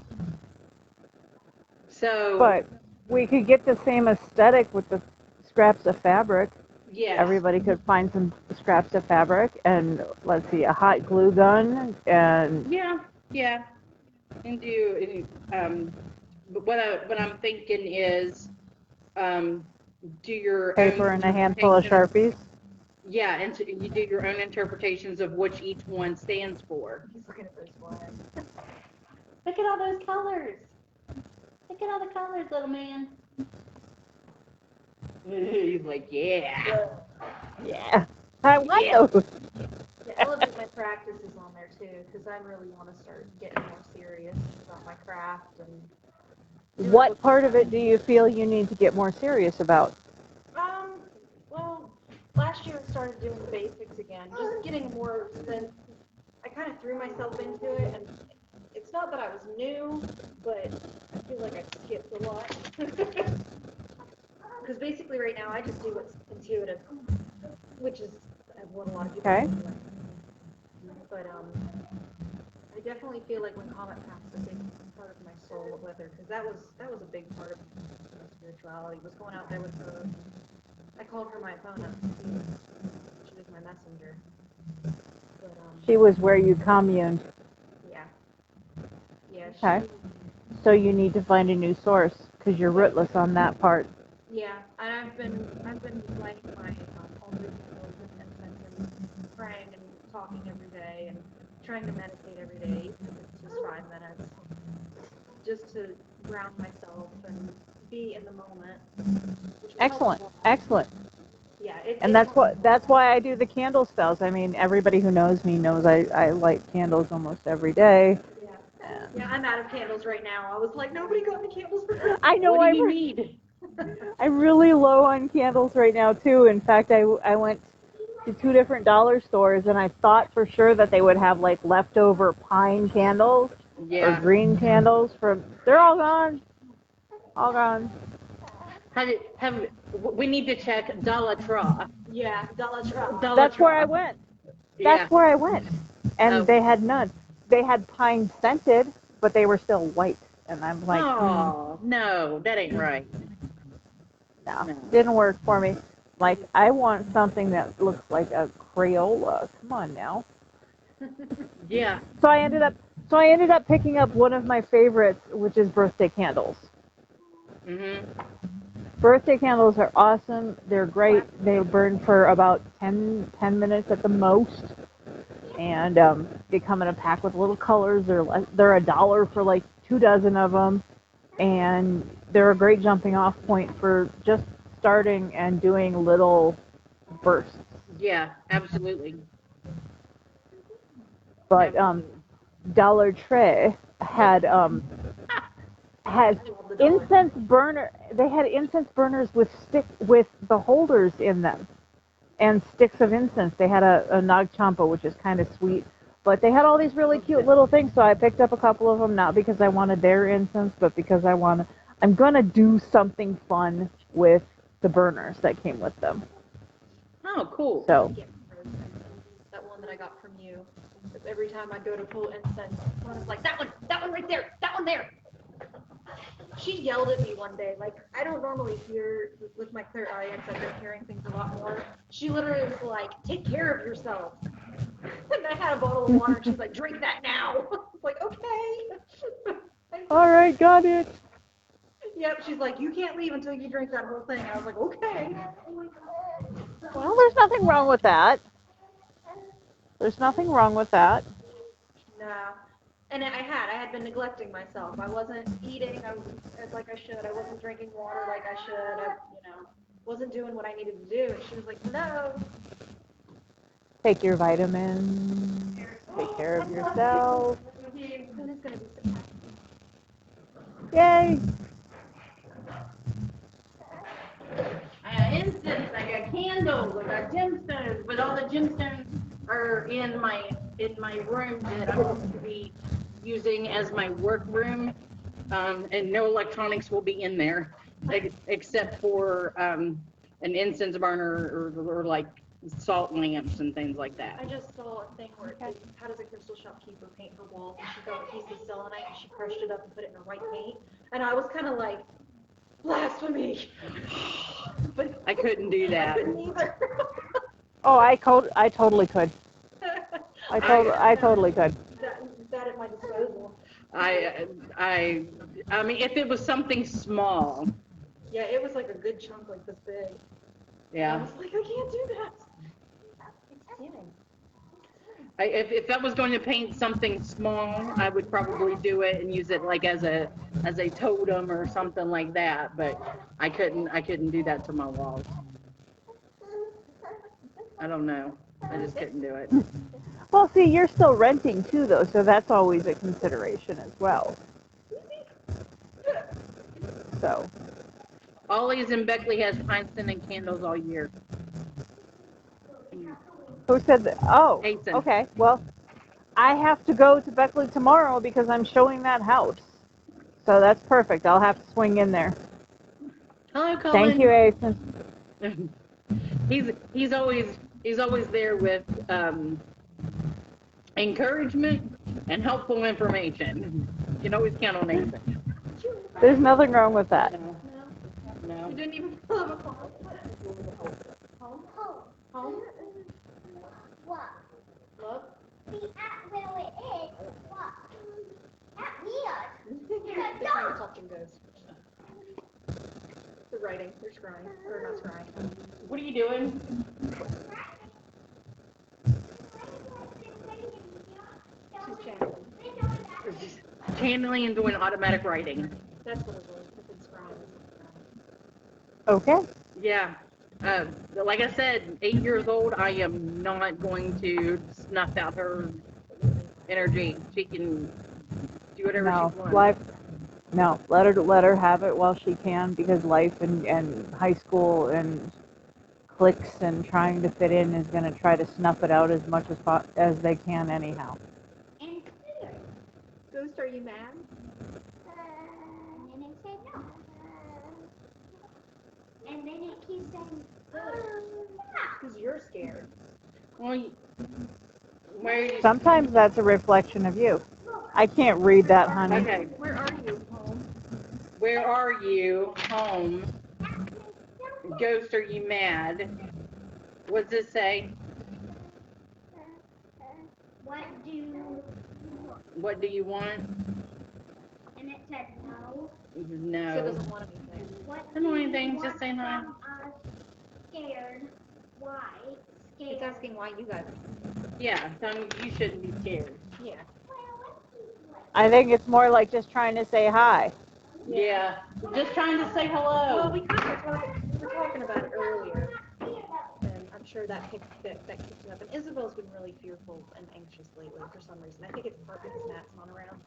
So. But we could get the same aesthetic with the scraps of fabric. Yes. Everybody could find some scraps of fabric and, let's see, a hot glue gun and Yeah. And but what I'm thinking is, do your own paper and a handful of interpretations. Sharpies. Yeah, and you do your own interpretations of what each one stands for. He's looking at those ones. Look at all those colors. Look at all the colors, little man. He's like, yeah. Yeah. I want those. Yeah, Elevate My Practice is on there too, because I really want to start getting more serious about my craft and What part of it do you feel you need to get more serious about? Well, last year I started doing the basics again, just getting more sense. I kind of threw myself into it, and it's not that I was new, but I feel like I skipped a lot. Because basically right now I just do what's intuitive, which is what a lot of people Okay. do. But I definitely feel like when Comet passed, a big part of my soul with her, because that was a big part of my spirituality, was going out there with her. I called her my opponent. She was my messenger. But She was where you communed. yeah, yeah. Okay. So you need to find a new source because you're rootless on that part. Yeah, and I've been lighting my altar candles and incense and praying and talking every day and trying to meditate every day, even if it's just 5 minutes, just to ground myself and be in the moment. Which will help Excellent. a lot. Excellent. Yeah, And that's why I do the candle spells. I mean, everybody who knows me knows I light candles almost every day. Yeah, I'm out of candles right now. I was like, nobody got me candles for Christmas. I know What do you need? I'm really low on candles right now too. In fact, I went to 2 different dollar stores and I thought for sure that they would have like leftover pine candles or Yeah. green candles from. They're all gone. All gone. We need to check Dollar Tree. Yeah, Dollar Tree. Dollar That's where I Tree. went. Yeah. That's where I went. And Oh. they had none. They had pine scented, but they were still white. And I'm like, Oh, no, that ain't right. no, No. didn't work for me. Like, I want something that looks like a Crayola. Come on now. Yeah. So I ended up picking up one of my favorites, which is birthday candles. Mhm. Birthday candles are awesome. They're great. They burn for about 10 minutes at the most. And they come in a pack with little colors. They're $1 for like 2 dozen of them. And they're a great jumping off point for just starting and doing little bursts. Yeah, absolutely. But Absolutely. Dollar Tree had love the Dollar incense burner. They had incense burners with the holders in them and sticks of incense. They had a Nag Champa, which is kind of sweet. But they had all these really cute little things, so I picked up a couple of them, not because I wanted their incense, but because I'm gonna do something fun with the burners that came with them. Oh, cool. So That one that I got from you. Every time I go to pull incense, Mona's like, that one right there, that one there. She yelled at me one day, like, I don't normally hear, with my clairaudience, I've been hearing things a lot more. She literally was like, take care of yourself. And I had a bottle of water, and she's like, drink that now. I was like, okay. all right, got it. Yep, she's like, you can't leave until you drink that whole thing. I was like, okay. Well, there's nothing wrong with that. There's nothing wrong with that. No. And I had been neglecting myself. I wasn't eating like I should. I wasn't drinking water like I should. Wasn't doing what I needed to do. And she was like, no. Take your vitamins. Take care of yourself. Soon it's going to be September. Yay! I got incense, I got candles, I got gemstones, but all the gemstones are in my room that I'm going to be using as my work room, and no electronics will be in there except for an incense burner or like salt lamps and things like that. I just saw a thing where it says, how does a crystal shopkeeper paint her walls? And she got a piece of selenite and she crushed it up and put it in her white paint. And I was kind of like, Blasphemy. But I couldn't do I that. couldn't either. Oh, I totally could. I totally could. That at my disposal. I mean, if it was something small, Yeah, it was like a good chunk like this big. I yeah. was like, I can't do that. It's thinning. If I was going to paint something small, I would probably do it and use it like as a totem or something like that. But I couldn't do that to my walls. I don't know. I just couldn't do it. Well, see, you're still renting too, though, so that's always a consideration as well. So, Ollie's in Beckley has pine scented candles all year. who said that? Oh, Hasten. okay. Well, I have to go to Beckley tomorrow because I'm showing that house. So that's perfect. I'll have to swing in there. Hello, Colin. Thank you, Asen. he's always there with encouragement and helpful information. You can always count on Nathan. There's nothing wrong with that. No. You didn't even pull up a call. Home? Home? What? Love? The app where it is. What? That weird. The time talking goes. They're writing. They're scrying. Or not scrying. What are you doing? She's channeling. Channeling and doing automatic writing. That's what it was. It's scrying. Okay. Yeah. Like I said, 8 years old, I am not going to snuff out her energy. She can do whatever No, she wants. life. No, let her have it while she can, because life and high school and cliques and trying to fit in is going to try to snuff it out as much as they can anyhow. And Ghost, are you mad? and then it said no. And then it keeps saying Because you're scared. Well, where are you? Sometimes that's a reflection of you. I can't read that, honey. Okay. Where are you, home? Where are you? Home. Ghost, are you mad? What does it say? what do you What do you want? and it said no. So it No. doesn't want anything. What I don't know do you anything, want just say no. from us? Scared. Why? Scared. It's asking why you guys are. Yeah, you shouldn't be scared. Yeah. I think it's more like just trying to say hi. Yeah. Just trying to say hello. Well, we were talking about it earlier, and I'm sure that kicked it up. And Isabel's been really fearful and anxious lately for some reason. I think it's part because Matt's not around.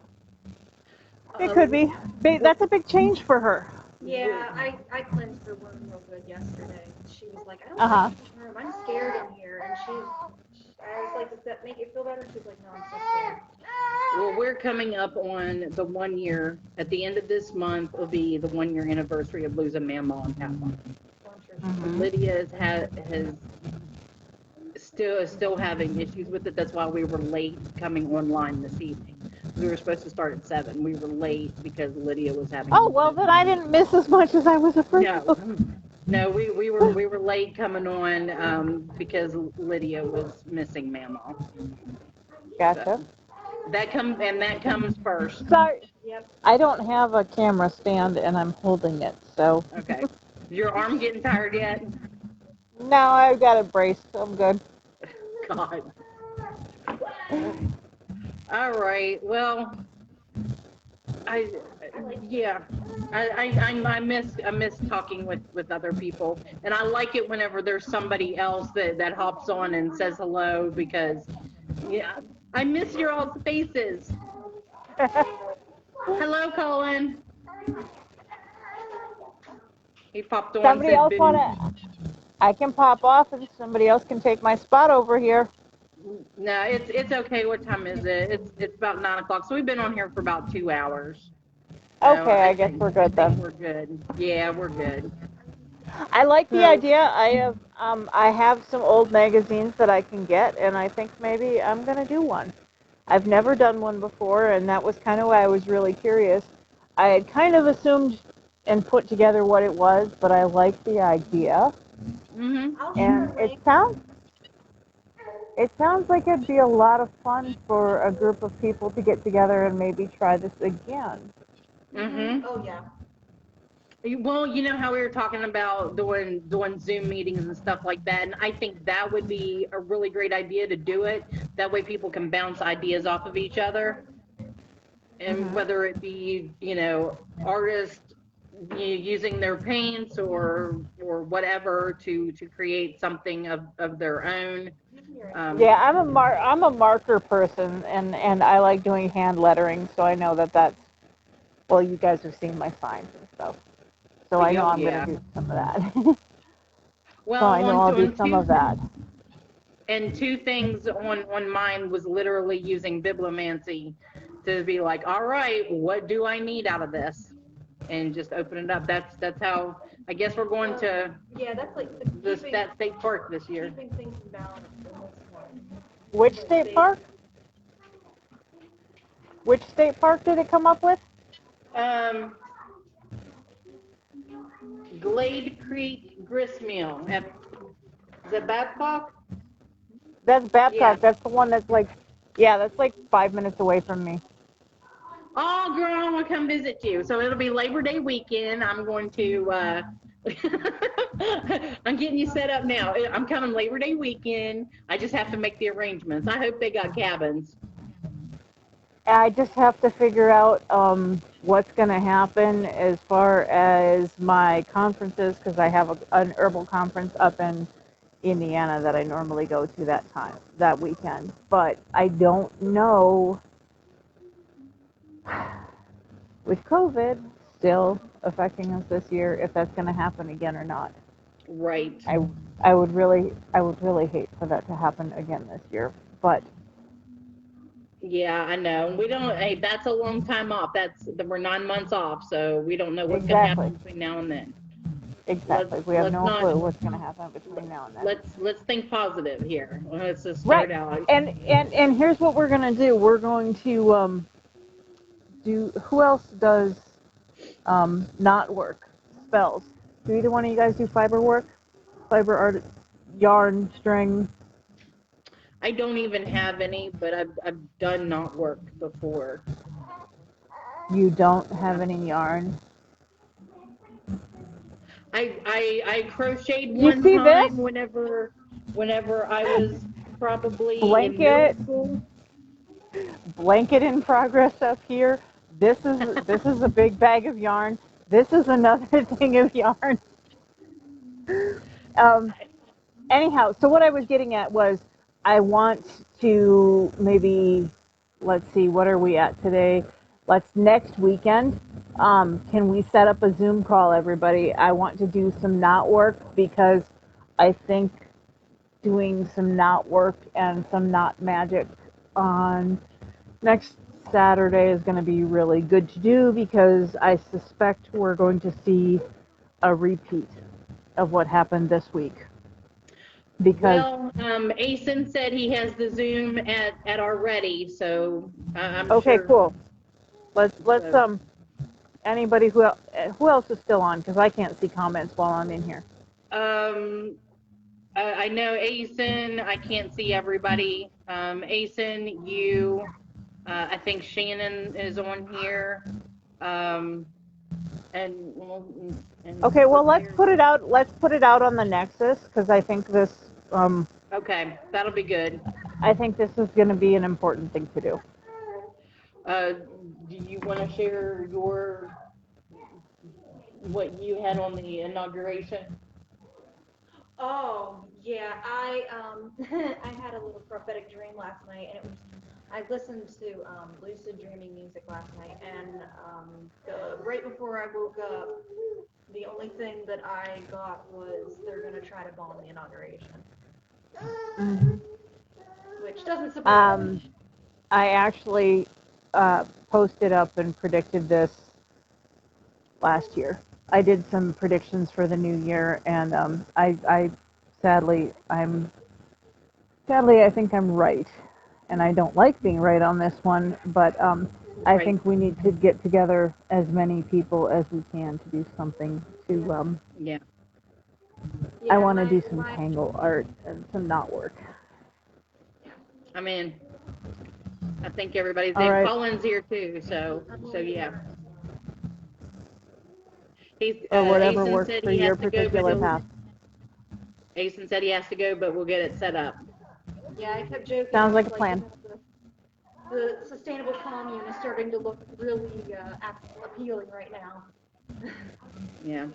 It could be. That's a big change for her. Yeah, I cleansed her wound real good yesterday. She was like, I don't Uh-huh. like this room. I'm scared in here. And I was like, does that make you feel better? She's like, no, I'm so scared. Well, we're coming up on the 1 year. At the end of this month will be the 1 year anniversary of losing Mama and Papa. So I'm sure Mhm. Lydia has still having issues with it. That's why we were late coming online this evening. We were supposed to start at 7. We were late because Lydia was having. Oh, well, then I didn't miss as much as I was afraid of. No, we were late coming on because Lydia was missing Mama. Gotcha. So that comes first. Sorry. Yep. I don't have a camera stand, and I'm holding it, so. Okay. Your arm getting tired yet? No, I've got a brace. I'm good. God. All right. Well, I miss talking with other people, and I like it whenever there's somebody else that hops on and says hello, because yeah, I miss your all's faces. Hello, Colin. He popped on. Somebody Said else boo. want to? I can pop off, and somebody else can take my spot over here. No, it's okay. What time is it? It's about 9 o'clock. So we've been on here for about 2 hours. So Okay, I guess we're good then. We're good. Yeah, we're good. I like the So- idea. I have some old magazines that I can get, and I think maybe I'm gonna do one. I've never done one before, and that was kind of why I was really curious. I had kind of assumed and put together what it was, but I like the idea. Mm-hmm. I'll share And a it link. sounds like it'd be a lot of fun for a group of people to get together and maybe try this again. Mm-hmm. Oh yeah. Well, you know how we were talking about doing Zoom meetings and stuff like that, and I think that would be a really great idea to do it. That way, people can bounce ideas off of each other, and Hmm. whether it be artists using their paints or whatever to create something of their own. Yeah, I'm a marker person, and I like doing hand lettering, so I know that's well, you guys have seen my signs and stuff, so I know Oh I'm gonna yeah. do some of that. So Well, I know I'll do on some of that. two things on mine was literally using bibliomancy to be like, all right, what do I need out of this, and just open it up. That's how I guess we're going to Yeah, that's like the that state park this year. keeping things in balance in this one. Which Like state park? Which state park did it come up with? Um, Glade Creek Gristmill. Is it Babcock? That's Yeah. Babcock. That's the one that's like, yeah, that's like 5 minutes away from me. Oh, girl, I want to come visit you. So it'll be Labor Day weekend. I'm going to. I'm getting you set up now. I'm coming Labor Day weekend. I just have to make the arrangements. I hope they got cabins. I just have to figure out what's going to happen as far as my conferences, because I have an herbal conference up in Indiana that I normally go to that weekend. But I don't know with COVID still affecting us this year if that's going to happen again or not. Right. I would really hate for that to happen again this year. But Yeah, I know. We don't. Hey, that's a long time off. We're 9 months off, so we don't know what's going to exactly, happen between now and then. exactly, Let's we have let's no not clue what's going to happen between now and then. let's think positive here. Let's just Right. start out. And here's what we're gonna do. We're going to do. Who else does not work spells? Do either one of you guys do fiber work? Fiber art, yarn, string. I don't even have any, but I've done not work before. You don't have Yeah. any yarn. I crocheted You one see this time whenever I was probably in middle blanket? school. Blanket in progress up here. This is a big bag of yarn. This is another thing of yarn. Um, anyhow, so what I was getting at was I want to maybe, let's see, what are we at today? Let's next weekend. Can we set up a Zoom call, everybody? I want to do some knot work because I think doing some knot work and some knot magic on next Saturday is going to be really good to do because I suspect we're going to see a repeat of what happened this week. Because Well, Asen said he has the Zoom at our ready, so I'm okay, sure. cool. Let's So, anybody who else is still on because I can't see comments while I'm in here. um, I know Asen. I can't see everybody. Asen, you. I think Shannon is on here. Um, and Okay, well Rosemary. let's put it out on the Nexus because Okay, that'll be good. I think this is going to be an important thing to do. Uh, do you want to share what you had on the inauguration? Oh, yeah, I had a little prophetic dream last night, and it was I listened to lucid dreaming music last night, and right before I woke up, the only thing that I got was they're gonna try to bomb the inauguration, Mm-hmm. which doesn't surprise me. Um, I actually posted up and predicted this last year. I did some predictions for the new year, and I sadly, I think I'm right, and I don't like being right on this one. But I Right. think we need to get together as many people as we can to do something to Yeah. I Yeah, want to do some my tangle art and some knot work. I mean, I think everybody's All in. right. Colin's here too, so yeah. He's Or whatever Asen works said for he has your to go, but particular path. Asen said he has to go, but we'll get it set up. Yeah, I kept joking. Sounds I like was a like, plan. the sustainable commune is starting to look really appealing right now. Yeah.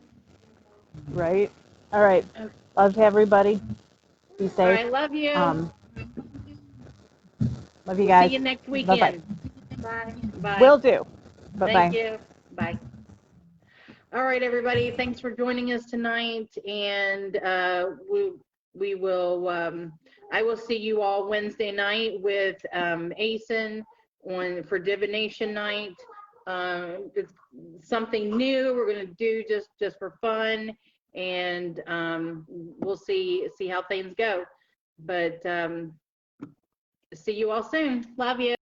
Right? All right. Okay. Love to everybody. Be All safe. right. Love you. Love you We'll see guys. you next Bye-bye. weekend. Bye. Bye. Will do. Thank Bye-bye. you. Bye. All right, everybody. Thanks for joining us tonight, and we will. I will see you all Wednesday night with Asen for divination night. It's something new we're going to do just for fun, and we'll see how things go. But see you all soon. Love you.